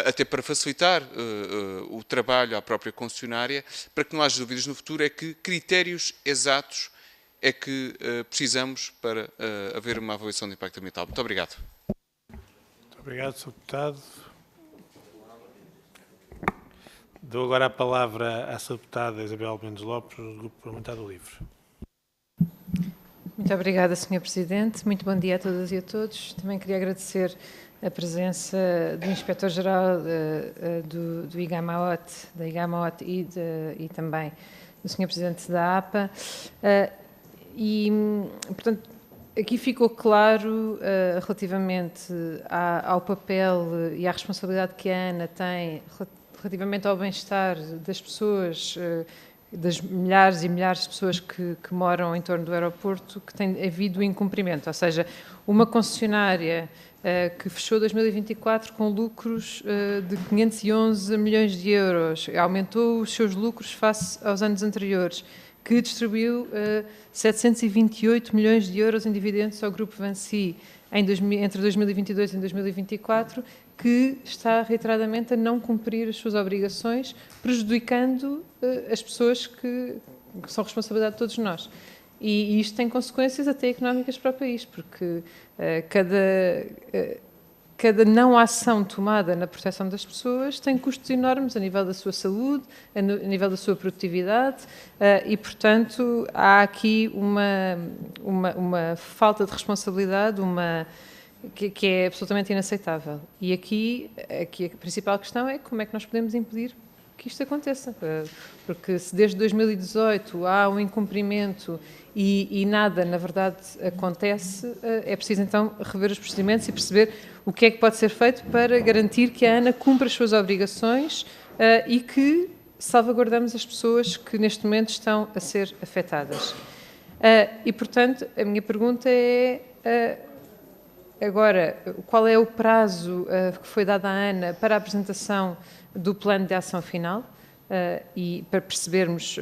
até para facilitar o trabalho à própria concessionária, para que não haja dúvidas no futuro, é que critérios exatos é que precisamos para haver uma avaliação de impacto ambiental. Muito obrigado. Obrigado, Sr. Deputado. Dou agora a palavra à Sra. Deputada Isabel Mendes Lopes, do Grupo Parlamentar do LIVRE. Muito obrigada, Sr. Presidente. Muito bom dia a todas e a todos. Também queria agradecer a presença do Inspetor-Geral do IGAMA-OT, da IGAMA-OT e também do Sr. Presidente da APA. Portanto, aqui ficou claro relativamente ao papel e à responsabilidade que a ANA tem relativamente ao bem-estar das pessoas, das milhares e milhares de pessoas que moram em torno do aeroporto, que tem havido incumprimento. Ou seja, uma concessionária que fechou 2024 com lucros de 511 milhões de euros, aumentou os seus lucros face aos anos anteriores, que distribuiu 728 milhões de euros em dividendos ao Grupo Vinci entre 2022 e 2024, que está reiteradamente a não cumprir as suas obrigações, prejudicando as pessoas que são responsabilidade de todos nós. E isto tem consequências até económicas para o país, porque cada não ação tomada na proteção das pessoas tem custos enormes a nível da sua saúde, a nível da sua produtividade e, portanto, há aqui uma falta de responsabilidade, que é absolutamente inaceitável. E aqui a principal questão é como é que nós podemos impedir que isto aconteça, porque se desde 2018 há um incumprimento e nada, na verdade, acontece, é preciso então rever os procedimentos e perceber o que é que pode ser feito para garantir que a ANA cumpra as suas obrigações e que salvaguardamos as pessoas que neste momento estão a ser afetadas. E, portanto, a minha pergunta é, agora, qual é o prazo que foi dado à ANA para a apresentação do plano de ação final e para percebermos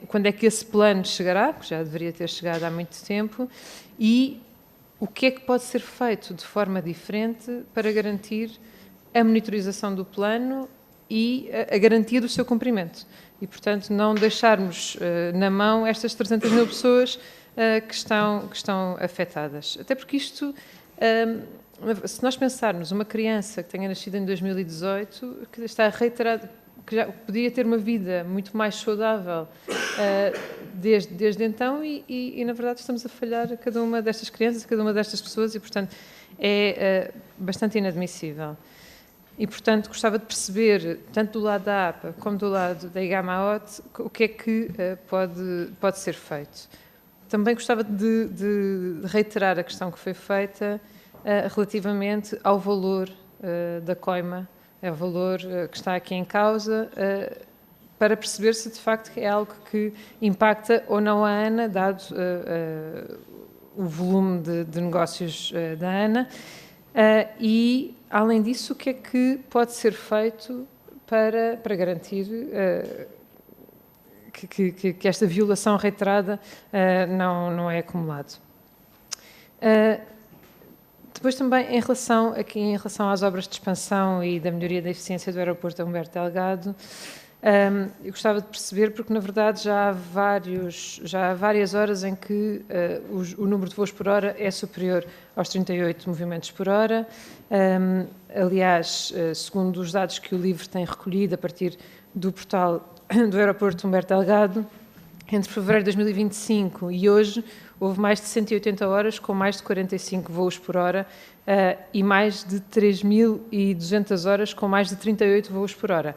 quando é que esse plano chegará, que já deveria ter chegado há muito tempo, e o que é que pode ser feito de forma diferente para garantir a monitorização do plano e a garantia do seu cumprimento. E, portanto, não deixarmos na mão estas 300 mil pessoas que estão afetadas. Até porque isto, se nós pensarmos uma criança que tenha nascido em 2018, que está reiterado, que já podia ter uma vida muito mais saudável desde então e, na verdade, estamos a falhar a cada uma destas crianças, a cada uma destas pessoas e, portanto, é bastante inadmissível. E, portanto, gostava de perceber, tanto do lado da APA como do lado da IGAMA-OT, o que é que pode ser feito. Também gostava de reiterar a questão que foi feita relativamente ao valor da coima, é o valor que está aqui em causa, para perceber se de facto é algo que impacta ou não a ANA, dado o volume de negócios da ANA. E, além disso, o que é que pode ser feito para garantir que esta violação reiterada não é acumulada? Depois também, em relação às obras de expansão e da melhoria da eficiência do aeroporto Humberto Delgado, eu gostava de perceber, porque na verdade já há várias horas em que o número de voos por hora é superior aos 38 movimentos por hora. Aliás, segundo os dados que o LIVRE tem recolhido a partir do portal do aeroporto Humberto Delgado, entre fevereiro de 2025 e hoje, houve mais de 180 horas com mais de 45 voos por hora e mais de 3.200 horas com mais de 38 voos por hora.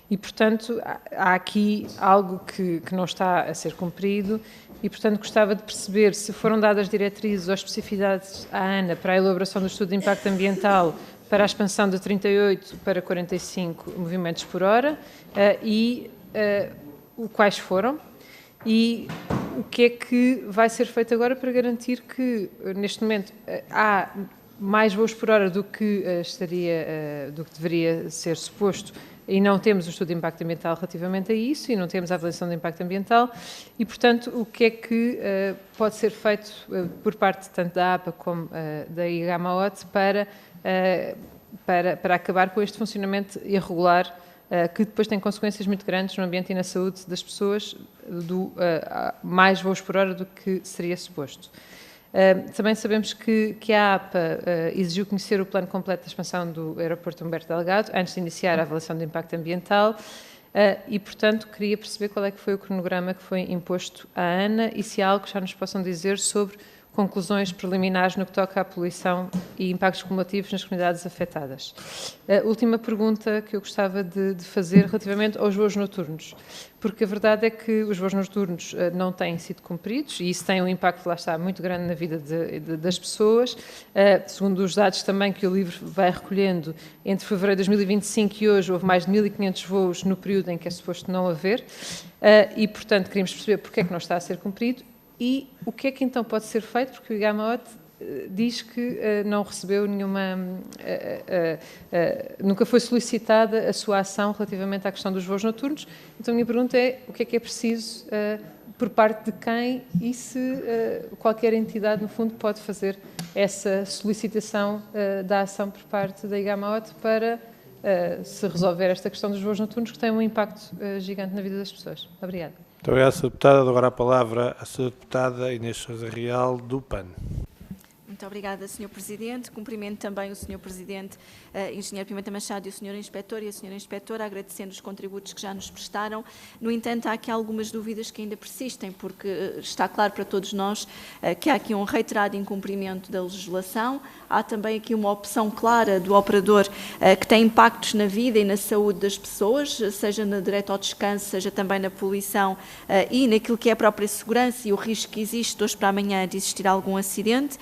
E, portanto, há aqui algo que não está a ser cumprido e, portanto, gostava de perceber se foram dadas diretrizes ou especificidades à ANA para a elaboração do estudo de impacto ambiental para a expansão de 38 para 45 movimentos por hora e quais foram. E o que é que vai ser feito agora para garantir que, neste momento, há mais voos por hora do que do que deveria ser suposto e não temos o estudo de impacto ambiental relativamente a isso e não temos a avaliação de impacto ambiental e, portanto, o que é que pode ser feito por parte tanto da APA como da IGAMA-OT para acabar com este funcionamento irregular que depois tem consequências muito grandes no ambiente e na saúde das pessoas, mais voos por hora do que seria suposto. Também sabemos que a APA exigiu conhecer o plano completo de expansão do aeroporto Humberto Delgado antes de iniciar a avaliação de impacto ambiental e, portanto, queria perceber qual é que foi o cronograma que foi imposto à ANA e se há algo que já nos possam dizer sobre conclusões preliminares no que toca à poluição e impactos cumulativos nas comunidades afetadas. A última pergunta que eu gostava de fazer relativamente aos voos noturnos, porque a verdade é que os voos noturnos não têm sido cumpridos e isso tem um impacto, lá está, muito grande na vida das pessoas. Segundo os dados também que o LIVRE vai recolhendo, entre fevereiro de 2025 e hoje houve mais de 1.500 voos no período em que é suposto não haver e, portanto, queríamos perceber porque é que não está a ser cumprido. E o que é que então pode ser feito? Porque o IGAMA-OT diz que não recebeu nenhuma... nunca foi solicitada a sua ação relativamente à questão dos voos noturnos. Então a minha pergunta é o que é preciso por parte de quem e se qualquer entidade, no fundo, pode fazer essa solicitação da ação por parte da IGAMA-OT para se resolver esta questão dos voos noturnos que tem um impacto gigante na vida das pessoas. Obrigada. Muito obrigado, Sra. Deputada. Agora a palavra à Sra. Deputada Inês Sousa Real, do PAN. Muito Muito obrigada, Sr. Presidente. Cumprimento também o Sr. Presidente, Engenheiro Pimenta Machado, e o Sr. Inspetor e a Sra. Inspetora, agradecendo os contributos que já nos prestaram. No entanto, há aqui algumas dúvidas que ainda persistem, porque está claro para todos nós que há aqui um reiterado incumprimento da legislação, há também aqui uma opção clara do operador que tem impactos na vida e na saúde das pessoas, seja no direito ao descanso, seja também na poluição e naquilo que é a própria segurança e o risco que existe de hoje para amanhã de existir algum acidente,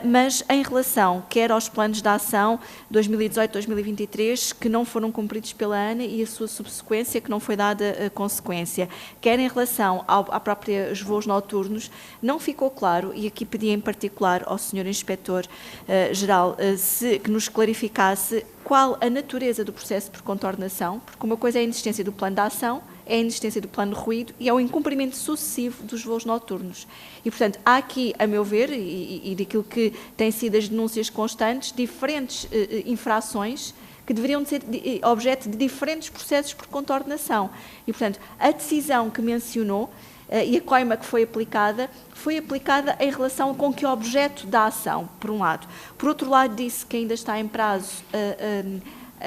mas em relação quer aos planos de ação 2018-2023 que não foram cumpridos pela ANA e a sua subsequência que não foi dada consequência, quer em relação à própria voos noturnos, não ficou claro, e aqui pedi em particular ao Sr. Inspetor-Geral que nos clarificasse qual a natureza do processo por contornação, porque uma coisa é a inexistência do plano de ação, é a inexistência do plano de ruído e é o incumprimento sucessivo dos voos noturnos. E, portanto, há aqui, a meu ver, e daquilo que têm sido as denúncias constantes, diferentes infrações que deveriam ser objeto de diferentes processos por contornação. E, portanto, a decisão que mencionou e a coima que foi aplicada em relação com que objeto da ação, por um lado. Por outro lado, disse que ainda está em prazo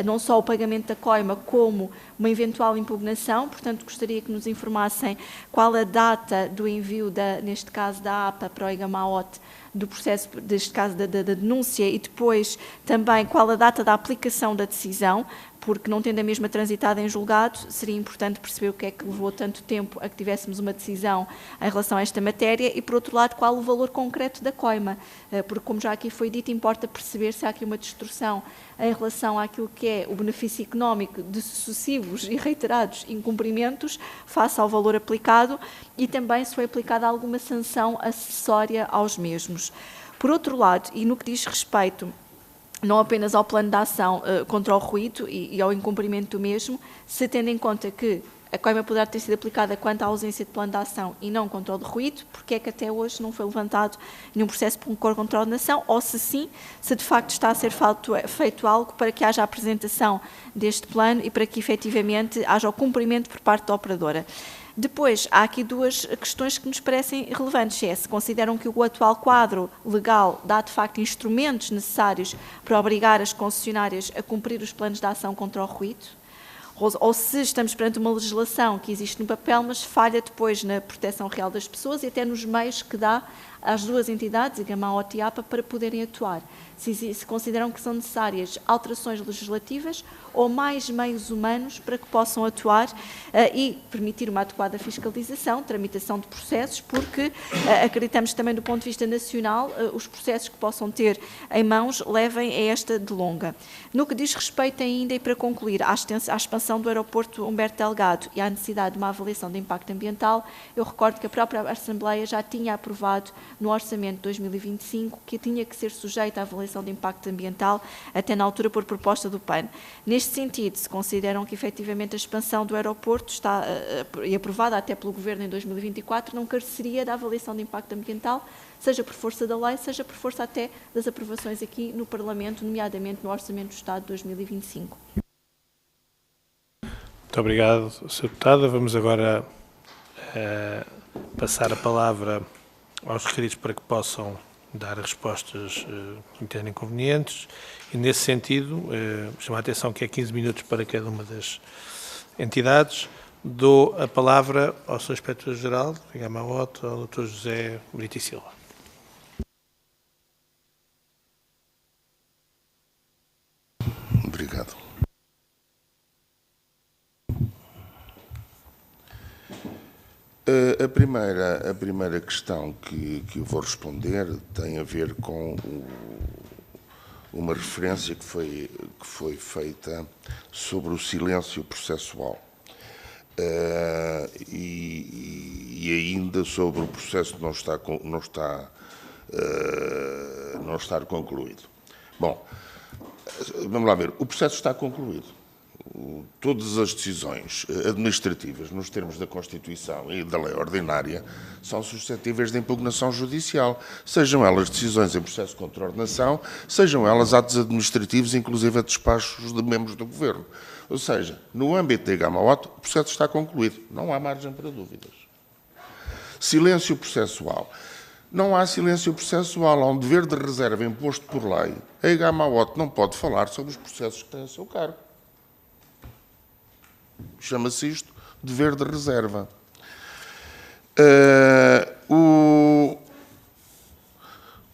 não só o pagamento da coima, como uma eventual impugnação. Portanto, gostaria que nos informassem qual a data do envio, neste caso, da APA para o IGAMAOT, do processo, neste caso, da denúncia, e depois também qual a data da aplicação da decisão, porque não tendo a mesma transitada em julgado, seria importante perceber o que é que levou tanto tempo a que tivéssemos uma decisão em relação a esta matéria e, por outro lado, qual o valor concreto da coima, porque, como já aqui foi dito, importa perceber se há aqui uma distorção em relação àquilo que é o benefício económico de sucessivos e reiterados incumprimentos face ao valor aplicado e também se foi aplicada alguma sanção acessória aos mesmos. Por outro lado, e no que diz respeito não apenas ao plano de ação contra o ruído e ao incumprimento do mesmo, se tendo em conta que a coima poderá ter sido aplicada quanto à ausência de plano de ação e não contra o de ruído, porque é que até hoje não foi levantado nenhum processo por contornação, ou se sim, se de facto está a ser feito algo para que haja a apresentação deste plano e para que efetivamente haja o cumprimento por parte da operadora. Depois, há aqui duas questões que nos parecem relevantes. Se consideram que o atual quadro legal dá, de facto, instrumentos necessários para obrigar as concessionárias a cumprir os planos de ação contra o ruído, ou se estamos perante uma legislação que existe no papel, mas falha depois na proteção real das pessoas e até nos meios que dá às duas entidades, IGAMAOT e APA, para poderem atuar. Se consideram que são necessárias alterações legislativas ou mais meios humanos para que possam atuar e permitir uma adequada fiscalização, tramitação de processos, porque acreditamos também do ponto de vista nacional os processos que possam ter em mãos levem a esta delonga. No que diz respeito ainda, e para concluir, à expansão do aeroporto Humberto Delgado e à necessidade de uma avaliação de impacto ambiental, eu recordo que a própria Assembleia já tinha aprovado no Orçamento de 2025 que tinha que ser sujeita à avaliação de impacto ambiental até na altura por proposta do PAN. Neste sentido, se consideram que efetivamente a expansão do aeroporto está e aprovada até pelo Governo em 2024 não careceria da avaliação de impacto ambiental, seja por força da lei, seja por força até das aprovações aqui no Parlamento, nomeadamente no Orçamento do Estado de 2025. Muito obrigado, Sra. Deputada. Vamos agora passar a palavra aos referidos para que possam dar respostas que entendem convenientes e, nesse sentido, chamo a atenção que é 15 minutos para cada uma das entidades. Dou a palavra ao Sr. Inspetor-Geral, IGAMAOT, ao Dr. José Brito e Silva. Obrigado. A primeira questão que eu vou responder tem a ver com uma referência que foi feita sobre o silêncio processual e ainda sobre o processo não estar concluído. Bom, vamos lá ver. O processo está concluído. Todas as decisões administrativas, nos termos da Constituição e da lei ordinária, são suscetíveis de impugnação judicial, sejam elas decisões em processo de contraordenação, sejam elas atos administrativos, inclusive a despachos de membros do Governo. Ou seja, no âmbito da IGAMAOT, o processo está concluído, não há margem para dúvidas. Silêncio processual. Não há silêncio processual, há um dever de reserva imposto por lei. A IGAMA-OT não pode falar sobre os processos que têm a seu cargo. Chama-se isto dever de reserva.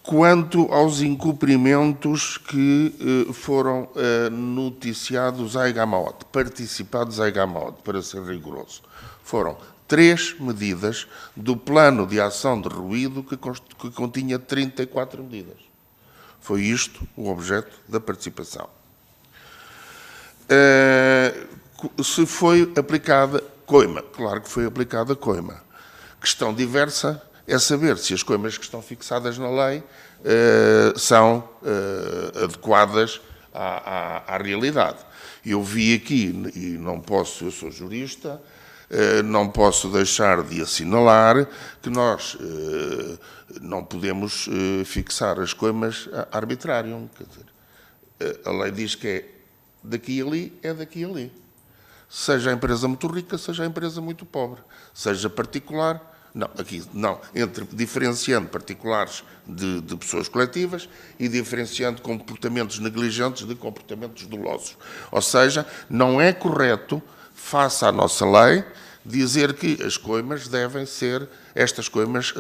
Quanto aos incumprimentos que foram noticiados à IGAMA-OT, participados à IGAMA-OT, para ser rigoroso, foram 3 medidas do plano de ação de ruído que continha 34 medidas. Foi isto o objeto da participação. Se foi aplicada coima, claro que foi aplicada coima. Questão diversa é saber se as coimas que estão fixadas na lei são adequadas à realidade. Eu vi aqui, e não posso, eu sou jurista, não posso deixar de assinalar que nós não podemos fixar as coimas arbitrário. Quer dizer, a lei diz que é daqui e ali, é daqui e ali. Seja a empresa muito rica, seja a empresa muito pobre. Seja particular, não, aqui não, diferenciando particulares de pessoas coletivas e diferenciando comportamentos negligentes de comportamentos dolosos. Ou seja, não é correto, face à nossa lei, dizer que as coimas devem ser, estas coimas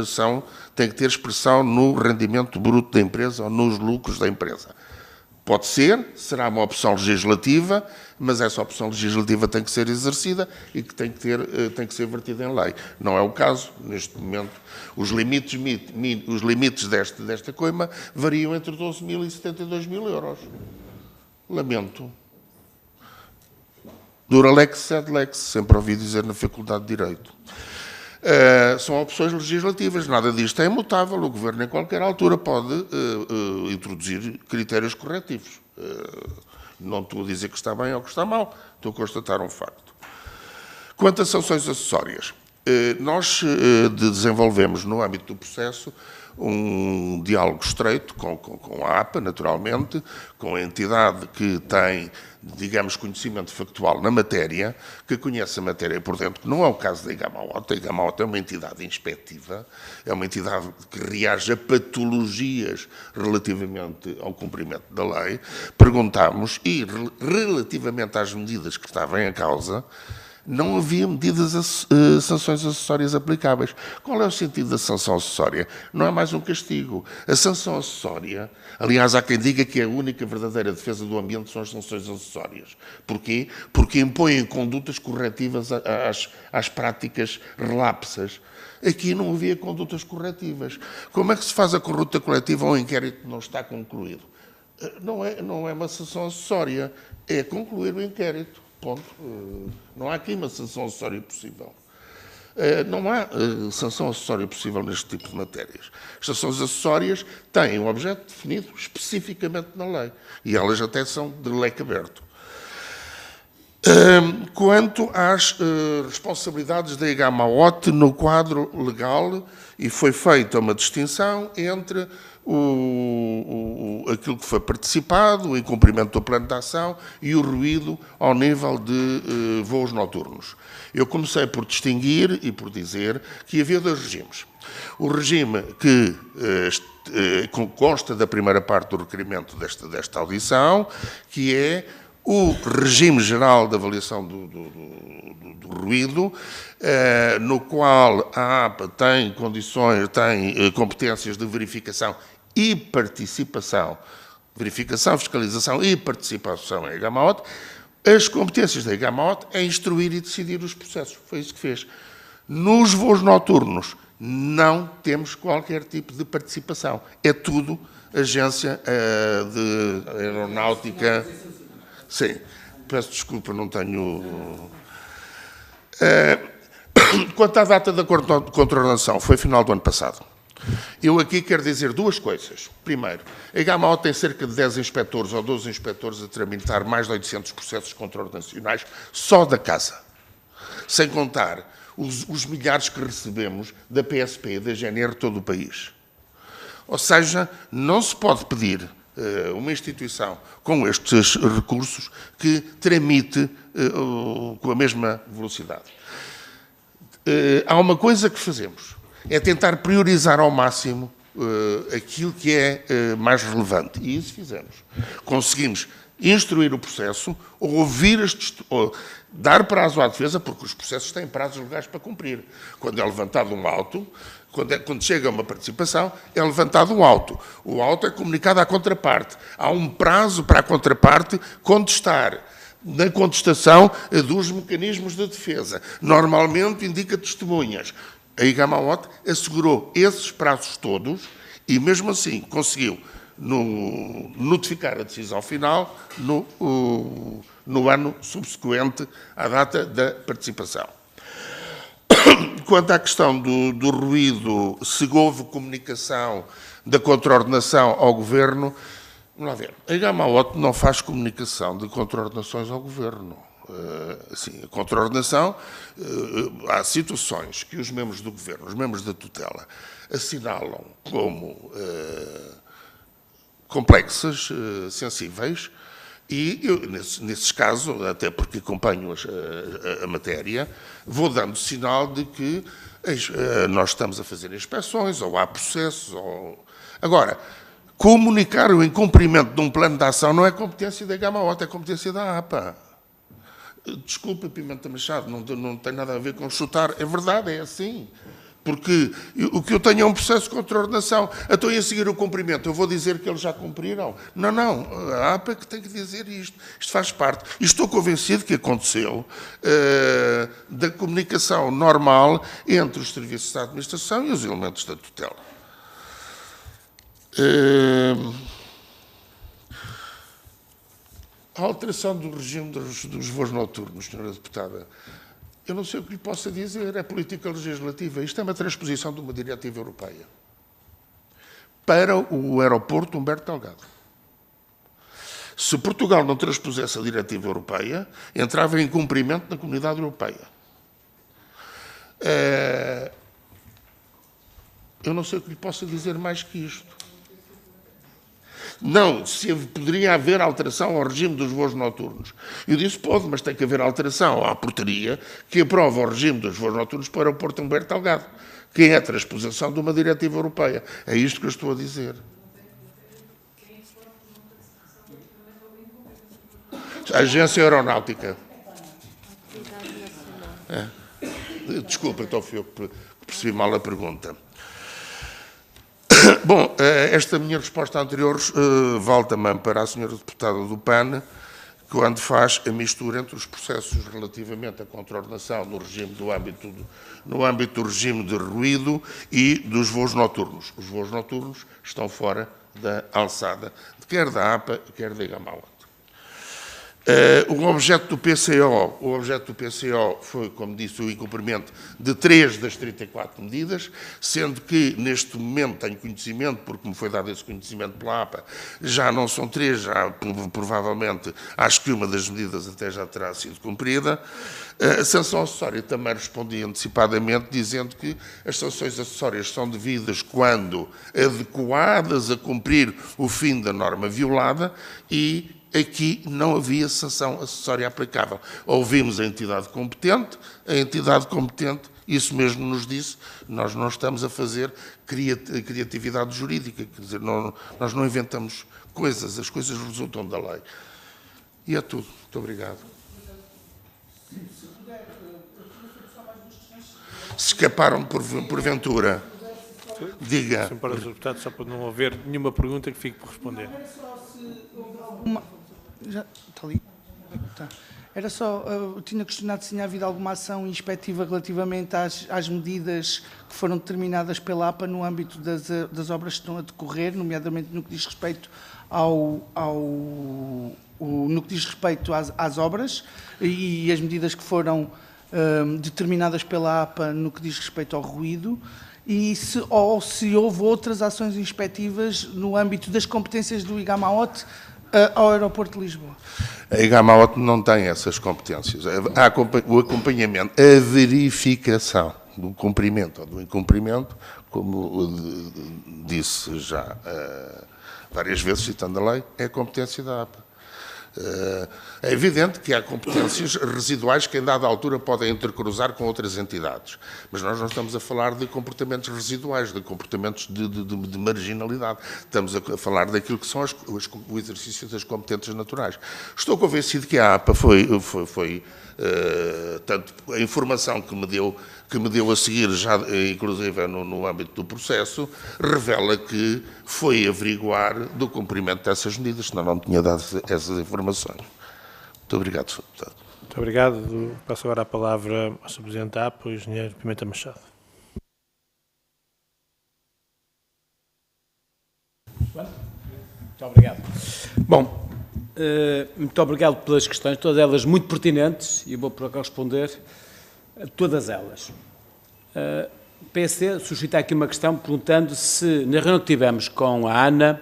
têm que ter expressão no rendimento bruto da empresa ou nos lucros da empresa. Pode ser, será uma opção legislativa, mas essa opção legislativa tem que ser exercida e que tem que ser vertida em lei. Não é o caso, neste momento. Os limites desta coima variam entre 12.000 e 72.000 euros. Lamento. Dura lex sed lex, sempre ouvi dizer na Faculdade de Direito. São opções legislativas, nada disto é imutável. O Governo, em qualquer altura, pode introduzir critérios corretivos. Não estou a dizer que está bem ou que está mal, estou a constatar um facto. Quanto a sanções acessórias, nós desenvolvemos, no âmbito do processo, um diálogo estreito com a APA, naturalmente, com a entidade que tem, digamos, conhecimento factual na matéria, que conhece a matéria por dentro, que não é o caso da IGAMA-OT. A IGAMA-OT é uma entidade inspectiva, é uma entidade que reage a patologias relativamente ao cumprimento da lei. Perguntámos, e relativamente às medidas que estavam em causa, não havia sanções acessórias aplicáveis. Qual é o sentido da sanção acessória? Não é mais um castigo. A sanção acessória, aliás, há quem diga que a única verdadeira defesa do ambiente são as sanções acessórias. Porquê? Porque impõem condutas corretivas às práticas relapsas. Aqui não havia condutas corretivas. Como é que se faz a conduta coletiva ou um inquérito que não está concluído? Não é uma sanção acessória, é concluir o inquérito. Ponto. Não há aqui uma sanção acessória possível. Não há sanção acessória possível neste tipo de matérias. As sanções acessórias têm um objeto definido especificamente na lei. E elas até são de leque aberto. Quanto às responsabilidades da IGAMA-OT no quadro legal, e foi feita uma distinção entre aquilo que foi participado, o incumprimento do plano de ação e o ruído ao nível de voos noturnos. Eu comecei por distinguir e por dizer que havia 2 regimes. O regime que consta da primeira parte do requerimento desta audição, que é o regime geral de avaliação do ruído, no qual a APA tem competências de verificação e participação, fiscalização e participação em IGAMA-OT. As competências da IGAMA-OT é instruir e decidir os processos. Foi isso que fez. Nos voos noturnos não temos qualquer tipo de participação. É tudo agência de aeronáutica. Sim, peço desculpa, não tenho... Quanto à data da contraordenação, foi final do ano passado. Eu aqui quero dizer 2 coisas. Primeiro, a IGAMA-OT tem cerca de 10 inspectores ou 12 inspectores a tramitar mais de 800 processos contraordenacionais só da casa. Sem contar os milhares que recebemos da PSP e da GNR de todo o país. Ou seja, não se pode pedir uma instituição com estes recursos que tramite com a mesma velocidade. Há uma coisa que fazemos, é tentar priorizar ao máximo aquilo que é mais relevante. E isso fizemos. Conseguimos instruir o processo, ouvir dar prazo à defesa, porque os processos têm prazos legais para cumprir. Quando é levantado um auto, quando chega uma participação, é levantado um auto. O auto é comunicado à contraparte. Há um prazo para a contraparte contestar. Na contestação dos mecanismos de defesa. Normalmente indica testemunhas. A IGAMA-OT assegurou esses prazos todos e, mesmo assim, conseguiu notificar a decisão final no ano subsequente à data da participação. Quanto à questão do ruído, se houve comunicação da contraordenação ao Governo, vamos lá ver, a IGAMA-OT não faz comunicação de contraordenações ao Governo. Assim, a contraordenação, há situações que os membros do Governo, os membros da tutela, assinalam como complexas, sensíveis, e eu, nesses casos, até porque acompanho a matéria, vou dando sinal de que nós estamos a fazer inspeções, ou há processos, ou... Agora, comunicar o incumprimento de um plano de ação não é competência da IGAMA-OT, é competência da APA. Desculpa, Pimenta Machado, não tem nada a ver com chutar. É verdade, é assim. Porque o que eu tenho é um processo de contraordenação. Estou a seguir o cumprimento. Eu vou dizer que eles já cumpriram? Não. A APA é que tem que dizer isto. Isto faz parte. E estou convencido que aconteceu da comunicação normal entre os serviços da administração e os elementos da tutela. A alteração do regime dos voos noturnos, senhora deputada, eu não sei o que lhe possa dizer, é política legislativa. Isto é uma transposição de uma diretiva europeia para o aeroporto Humberto Delgado. Se Portugal não transpusesse a diretiva europeia, entrava em cumprimento na Comunidade Europeia. Eu não sei o que lhe possa dizer mais que isto. Não, se poderia haver alteração ao regime dos voos noturnos. Eu disse, pode, mas tem que haver alteração à portaria que aprova o regime dos voos noturnos para o aeroporto Humberto Delgado, que é a transposição de uma diretiva europeia. É isto que eu estou a dizer. A Agência Aeronáutica. Desculpa, então fui eu que percebi mal a pergunta. Bom, esta minha resposta anterior vale também para a senhora deputada do PAN, quando faz a mistura entre os processos relativamente à contraordenação no âmbito do regime de ruído e dos voos noturnos. Os voos noturnos estão fora da alçada, quer da APA, quer da IGAMA-OT. O objeto do PCO foi, como disse, o incumprimento de 3 das 34 medidas, sendo que neste momento tenho conhecimento, porque me foi dado esse conhecimento pela APA, já não são 3, já provavelmente acho que uma das medidas até já terá sido cumprida. A sanção acessória também respondi antecipadamente, dizendo que as sanções acessórias são devidas quando adequadas a cumprir o fim da norma violada e aqui não havia sanção acessória aplicável. Ouvimos a entidade competente, isso mesmo nos disse, nós não estamos a fazer criatividade jurídica, quer dizer, nós não inventamos coisas, as coisas resultam da lei. E é tudo. Muito obrigado. Se escaparam porventura, diga. Sr. Para os deputados, só para não haver nenhuma pergunta que fique por responder. Já está ali. Tá. Era só, eu tinha questionado se tinha havido alguma ação inspectiva relativamente às medidas que foram determinadas pela APA no âmbito das obras que estão a decorrer, nomeadamente no que diz respeito no que diz respeito às obras e as medidas que foram determinadas pela APA no que diz respeito ao ruído. E se houve outras ações inspectivas no âmbito das competências do IGAMA-OT ao aeroporto de Lisboa. A IGAMA-OT não tem essas competências. Há o acompanhamento, a verificação do cumprimento ou do incumprimento, como disse já várias vezes, citando a lei, é a competência da APA. É evidente que há competências residuais que, em dada altura, podem intercruzar com outras entidades, mas nós não estamos a falar de comportamentos residuais, de comportamentos de marginalidade. Estamos a falar daquilo que são o exercício das competências naturais. Estou convencido que a APA foi tanto a informação que me deu a seguir, já inclusive no âmbito do processo, revela que foi averiguar do cumprimento dessas medidas, senão não tinha dado essas informações. Muito obrigado, Sr. Deputado. Muito obrigado. Passo agora a palavra ao Sr. Presidente da APA, o Engenheiro Pimenta Machado. Muito obrigado. Bom, muito obrigado pelas questões, todas elas muito pertinentes, e vou procurar responder a todas elas. O PSD suscita aqui uma questão perguntando se, na reunião que tivemos com a ANA,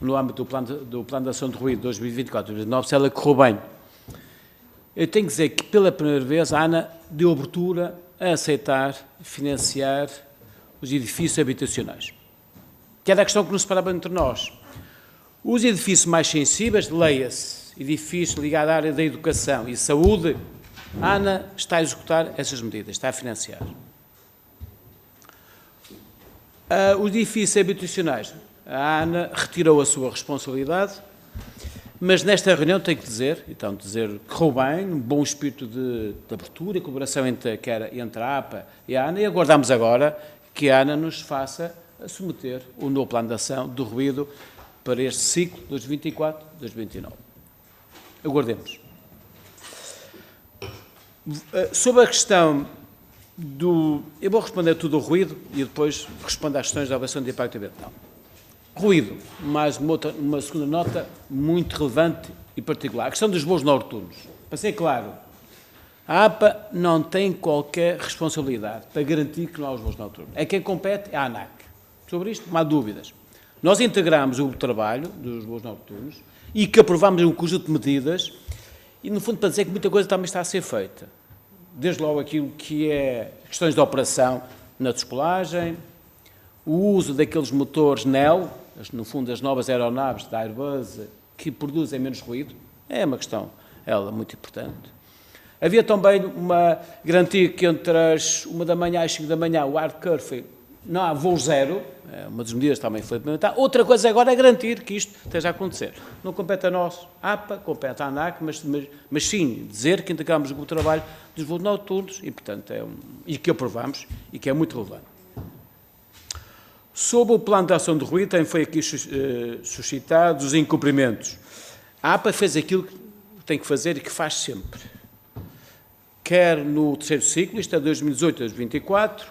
no âmbito do Plano de Ação de Ruído 2024-2029, se ela correu bem. Eu tenho que dizer que, pela primeira vez, a ANA deu abertura a aceitar financiar os edifícios habitacionais, que era a questão que nos separava entre nós. Os edifícios mais sensíveis, leia-se, edifícios ligados à área da educação e saúde, a ANA está a executar essas medidas, está a financiar. Os edifícios habitacionais, a ANA retirou a sua responsabilidade, mas nesta reunião tenho que dizer, então que correu bem, um bom espírito de abertura e colaboração entre a APA e a ANA, e aguardamos agora que a ANA nos faça submeter o novo plano de ação do ruído para este ciclo 2024-2029. Aguardemos. Sobre a questão eu vou responder tudo ao ruído e depois respondo às questões da avaliação de impacto ambiental. Ruído, mais uma segunda nota muito relevante e particular. A questão dos voos noturnos. Para ser claro, a APA não tem qualquer responsabilidade para garantir que não há os voos noturnos. É quem compete é a ANAC. Sobre isto não há dúvidas. Nós integramos o trabalho dos voos noturnos e que aprovámos um conjunto de medidas e, no fundo, para dizer que muita coisa também está a ser feita. Desde logo aquilo que é questões de operação na descolagem, o uso daqueles motores NEO, no fundo as novas aeronaves da Airbus, que produzem menos ruído, é uma questão, ela, muito importante. Havia também uma garantia que entre as 1 da manhã às 5 da manhã o hard curfew não há voo zero, uma das medidas também foi implementada. Outra coisa agora é garantir que isto esteja a acontecer. Não compete a nós, APA, compete à ANAC, mas sim dizer que integramos o trabalho dos voos noturnos e, portanto, e que aprovamos e que é muito relevante. Sobre o plano de ação de ruído, também foi aqui suscitado os incumprimentos. A APA fez aquilo que tem que fazer e que faz sempre. Quer no terceiro ciclo, isto é 2018-2024,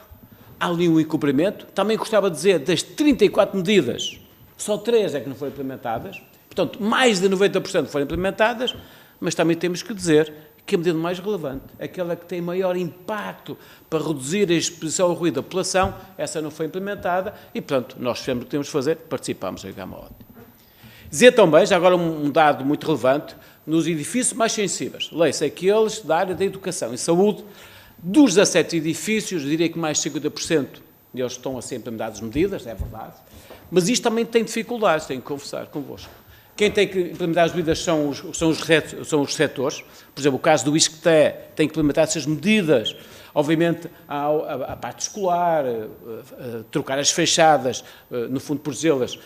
há ali um incumprimento. Também gostava de dizer, das 34 medidas, só 3 é que não foram implementadas. Portanto, mais de 90% foram implementadas, mas também temos que dizer que a medida mais relevante, aquela que tem maior impacto para reduzir a exposição ao ruído da população, essa não foi implementada e, portanto, nós fizemos o que temos de fazer, participámos da Gama OT. Dizer também, já agora um dado muito relevante, nos edifícios mais sensíveis, leia-se aqueles da área da educação e saúde, dos 17 edifícios, eu diria que mais de 50% deles estão a ser implementadas medidas, é verdade, mas isto também tem dificuldades, tenho que confessar convosco. Quem tem que implementar as medidas são os setores. Por exemplo, o caso do ISCTE tem que implementar essas medidas. Obviamente, há a parte escolar, trocar as fachadas, no fundo, por las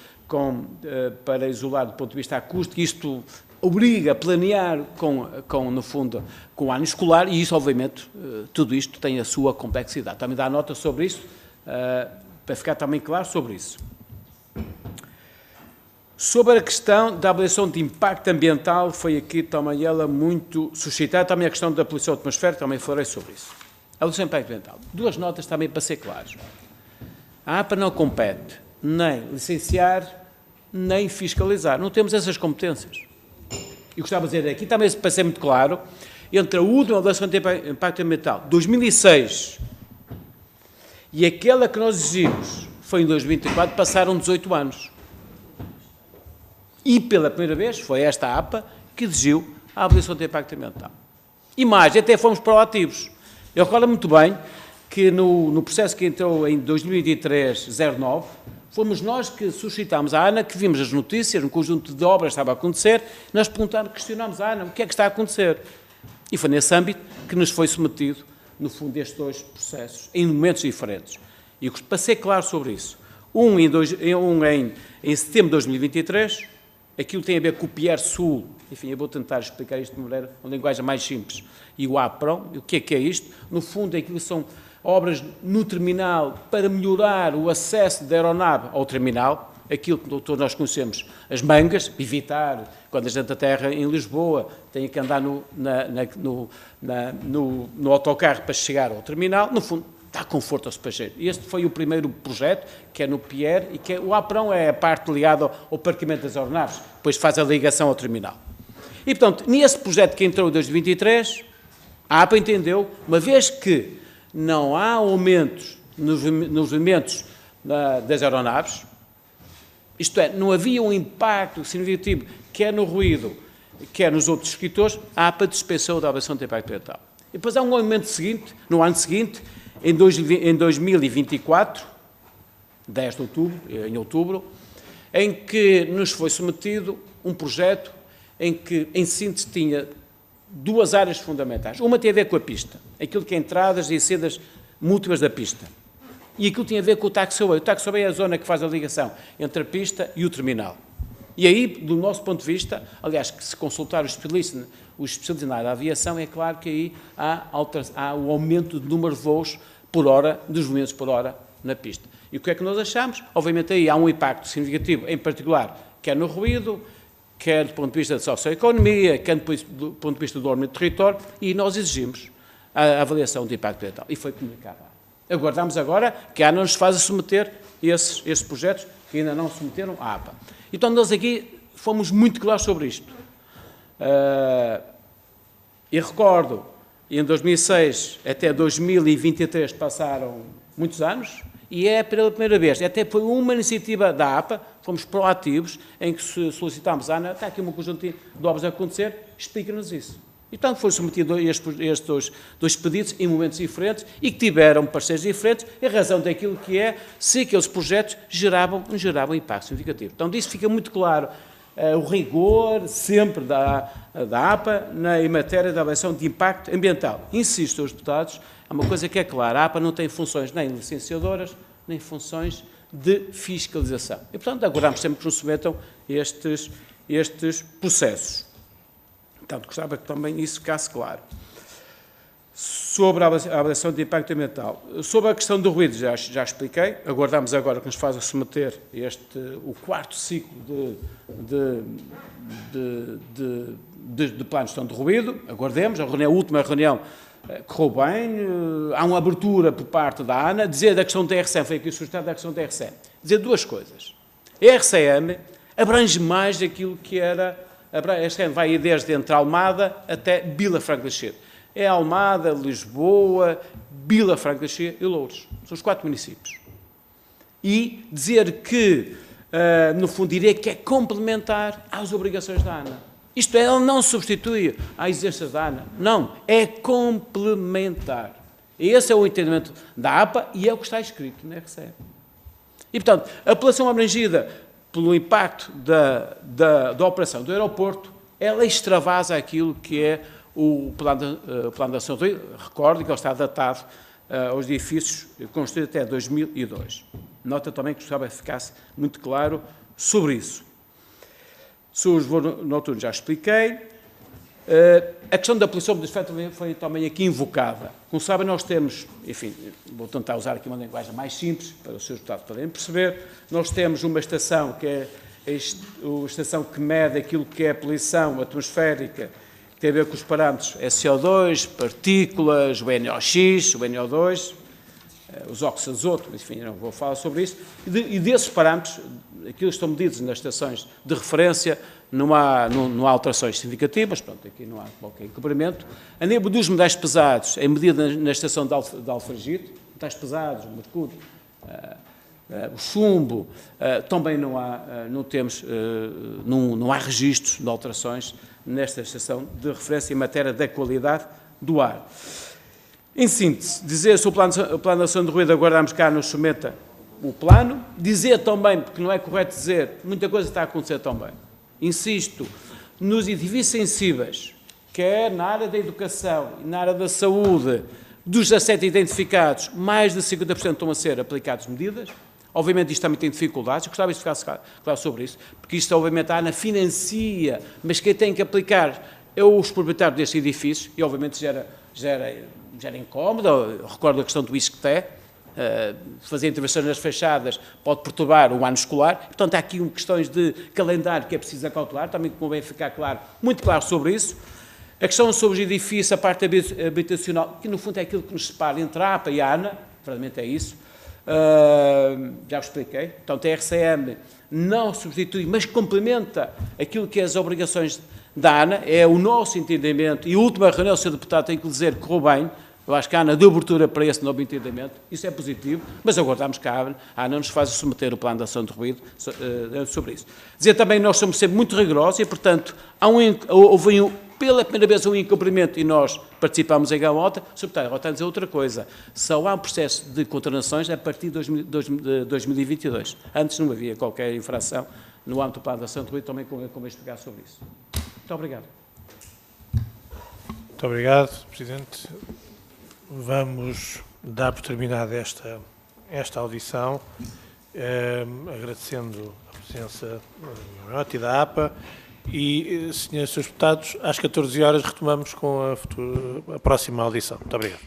para isolar do ponto de vista acústico. Isto obriga a planear no fundo, com o ano escolar e isso, obviamente, tudo isto tem a sua complexidade. Também dá nota sobre isso, para ficar também claro sobre isso. Sobre a questão da avaliação de impacto ambiental, foi aqui também ela muito suscitada, também a questão da poluição atmosférica, também falei sobre isso. A avaliação de impacto ambiental. Duas notas também para ser claros. A APA não compete nem licenciar, nem fiscalizar. Não temos essas competências. E gostava de dizer aqui, também para ser muito claro, entre a última avaliação de impacto ambiental, 2006, e aquela que nós exigimos, foi em 2024, passaram 18 anos. E, pela primeira vez, foi esta APA que exigiu a avaliação de impacto ambiental. E mais, até fomos proativos. Eu recordo muito bem que no processo que entrou em 2023-09, Fomos nós que suscitámos a ANA, que vimos as notícias, um conjunto de obras estava a acontecer, nós questionámos a ANA o que é que está a acontecer. E foi nesse âmbito que nos foi submetido, no fundo, estes dois processos, em momentos diferentes. E para ser claro sobre isso, um em setembro de 2023, aquilo tem a ver com o Pier Sul, enfim, eu vou tentar explicar isto de uma linguagem mais simples, e o APROM, o que é isto? No fundo, aquilo são obras no terminal para melhorar o acesso da aeronave ao terminal, aquilo que todos nós conhecemos, as mangas, evitar, quando a gente aterra em Lisboa, tem que andar no autocarro para chegar ao terminal, no fundo, dá conforto aos passageiros. Este foi o primeiro projeto, que é no Pier, e que o APROM é a parte ligada ao parqueamento das aeronaves, depois faz a ligação ao terminal. E, portanto, nesse projeto que entrou em 2023, a APA entendeu, uma vez que não há aumentos nos movimentos das aeronaves, isto é, não havia um impacto significativo, quer no ruído, quer nos outros escritores, a APA dispensou da avaliação de impacto ambiental. E depois há um momento seguinte, no ano seguinte, em 2024, 10 de outubro, em outubro, em que nos foi submetido um projeto em que, em síntese, tinha duas áreas fundamentais. Uma tem a ver com a pista, aquilo que é entradas e saídas múltiplas da pista. E aquilo tinha a ver com o taxiway. O taxiway é a zona que faz a ligação entre a pista e o terminal. E aí, do nosso ponto de vista, aliás, que se consultar os especialistas na área da aviação, é claro que aí há o aumento do número de voos por hora, dos movimentos por hora na pista. E o que é que nós achamos? Obviamente aí há um impacto significativo, em particular, quer no ruído, quer do ponto de vista da socioeconomia, quer do ponto de vista do ordenamento do território, e nós exigimos a avaliação de impacto ambiental. E foi comunicado. Aguardamos agora que a ANA nos faça submeter esses projetos que ainda não submeteram à APA. Então, nós aqui fomos muito claros sobre isto. E recordo, em 2006 até 2023 passaram muitos anos, e é pela primeira vez, até foi uma iniciativa da APA, fomos proativos, em que solicitámos à ANA, está aqui um conjunto de obras a acontecer, explica-nos isso. E, portanto, foi submetido estes dois pedidos em momentos diferentes e que tiveram parceiros diferentes em razão daquilo que é se aqueles projetos geravam impacto significativo. Então, disso fica muito claro o rigor sempre da APA em matéria de avaliação de impacto ambiental. Insisto, senhores deputados, há uma coisa que é clara, a APA não tem funções nem licenciadoras, nem funções de fiscalização. E, portanto, aguardamos sempre que nos submetam estes processos. Portanto, gostava que também isso ficasse claro. Sobre a avaliação de impacto ambiental. Sobre a questão do ruído, já expliquei. Aguardamos agora que nos faça submeter o quarto ciclo de plano de gestão de ruído. Aguardemos. A última reunião correu bem. Há uma abertura por parte da ANA. Dizer da questão da RCM, foi aqui sugestado da questão da RCM. Dizer duas coisas. A RCM abrange mais aquilo que era... A RCM vai desde entre Almada até Vila Franca de Xira. É Almada, Lisboa, Vila Franca de Xira e Loures. São os 4 municípios. E dizer que, no fundo, diria que é complementar às obrigações da ANA. Isto é, ele não substitui às exigências da ANA. Não, é complementar. Esse é o entendimento da APA e é o que está escrito na RCM. E, portanto, a população abrangida pelo impacto da operação do aeroporto, ela extravasa aquilo que é o plano de ação. Recordo que ele está datado aos edifícios construídos até 2002. Nota também que gostava que ficasse muito claro sobre isso. Sobre os voos noturnos já expliquei. A questão da poluição de efeito foi também aqui invocada. Como sabem, nós temos, enfim, vou tentar usar aqui uma linguagem mais simples, para os seus deputados poderem perceber, nós temos uma estação que é a estação que mede aquilo que é a poluição atmosférica, que tem a ver com os parâmetros SO2, partículas, o NOx, o NO2, os óxidos de azoto, enfim, não vou falar sobre isso, e desses parâmetros, aqueles estão medidos nas estações de referência, não há alterações significativas, pronto, aqui não há qualquer encobrimento. A nível dos metais pesados, é medida na estação de Alfragide, metais pesados, o mercúrio, o chumbo, também não há registros de alterações nesta estação de referência em matéria da qualidade do ar. Em síntese, dizer sobre o plano de ação de ruído, aguardamos cá nos submeta o plano, dizer também, porque não é correto dizer, muita coisa está a acontecer também. Insisto, nos edifícios sensíveis, quer na área da educação e na área da saúde, dos 17 identificados, mais de 50% estão a ser aplicadas medidas. Obviamente isto também tem dificuldades, eu gostava de ficar claro sobre isso, porque isto obviamente a ANA financia, mas quem tem que aplicar é os proprietários destes edifícios, e obviamente gera incómodo. Recordo a questão do ISCTE, fazer intervenções nas fachadas pode perturbar o ano escolar. Portanto, há aqui questões de calendário que é preciso acautelar, também convém ficar claro, muito claro sobre isso. A questão sobre os edifícios, a parte habitacional, que no fundo é aquilo que nos separa entre a APA e a ANA, verdadeiramente é isso, já o expliquei. Portanto, a RCM não substitui, mas complementa aquilo que é as obrigações da ANA, é o nosso entendimento, e a última reunião, o Sr. Deputado tem que dizer que correu bem. Eu acho que a ANA deu abertura para esse novo entendimento, isso é positivo, mas aguardamos que a ANA nos faça submeter o plano de ação de ruído sobre isso. Dizer também que nós somos sempre muito rigorosos e, portanto, houve pela primeira vez um incumprimento e nós participámos em Gamota. Sr. Deputado, vou dizer outra coisa, só há um processo de condenações a partir de 2022. Antes não havia qualquer infração no âmbito do plano de ação de ruído, também convém explicar sobre isso. Muito obrigado. Muito obrigado, Presidente. Vamos dar por terminada esta audição, agradecendo a presença da e da APA e, senhores deputados, às 14 horas retomamos com a próxima audição. Muito obrigado.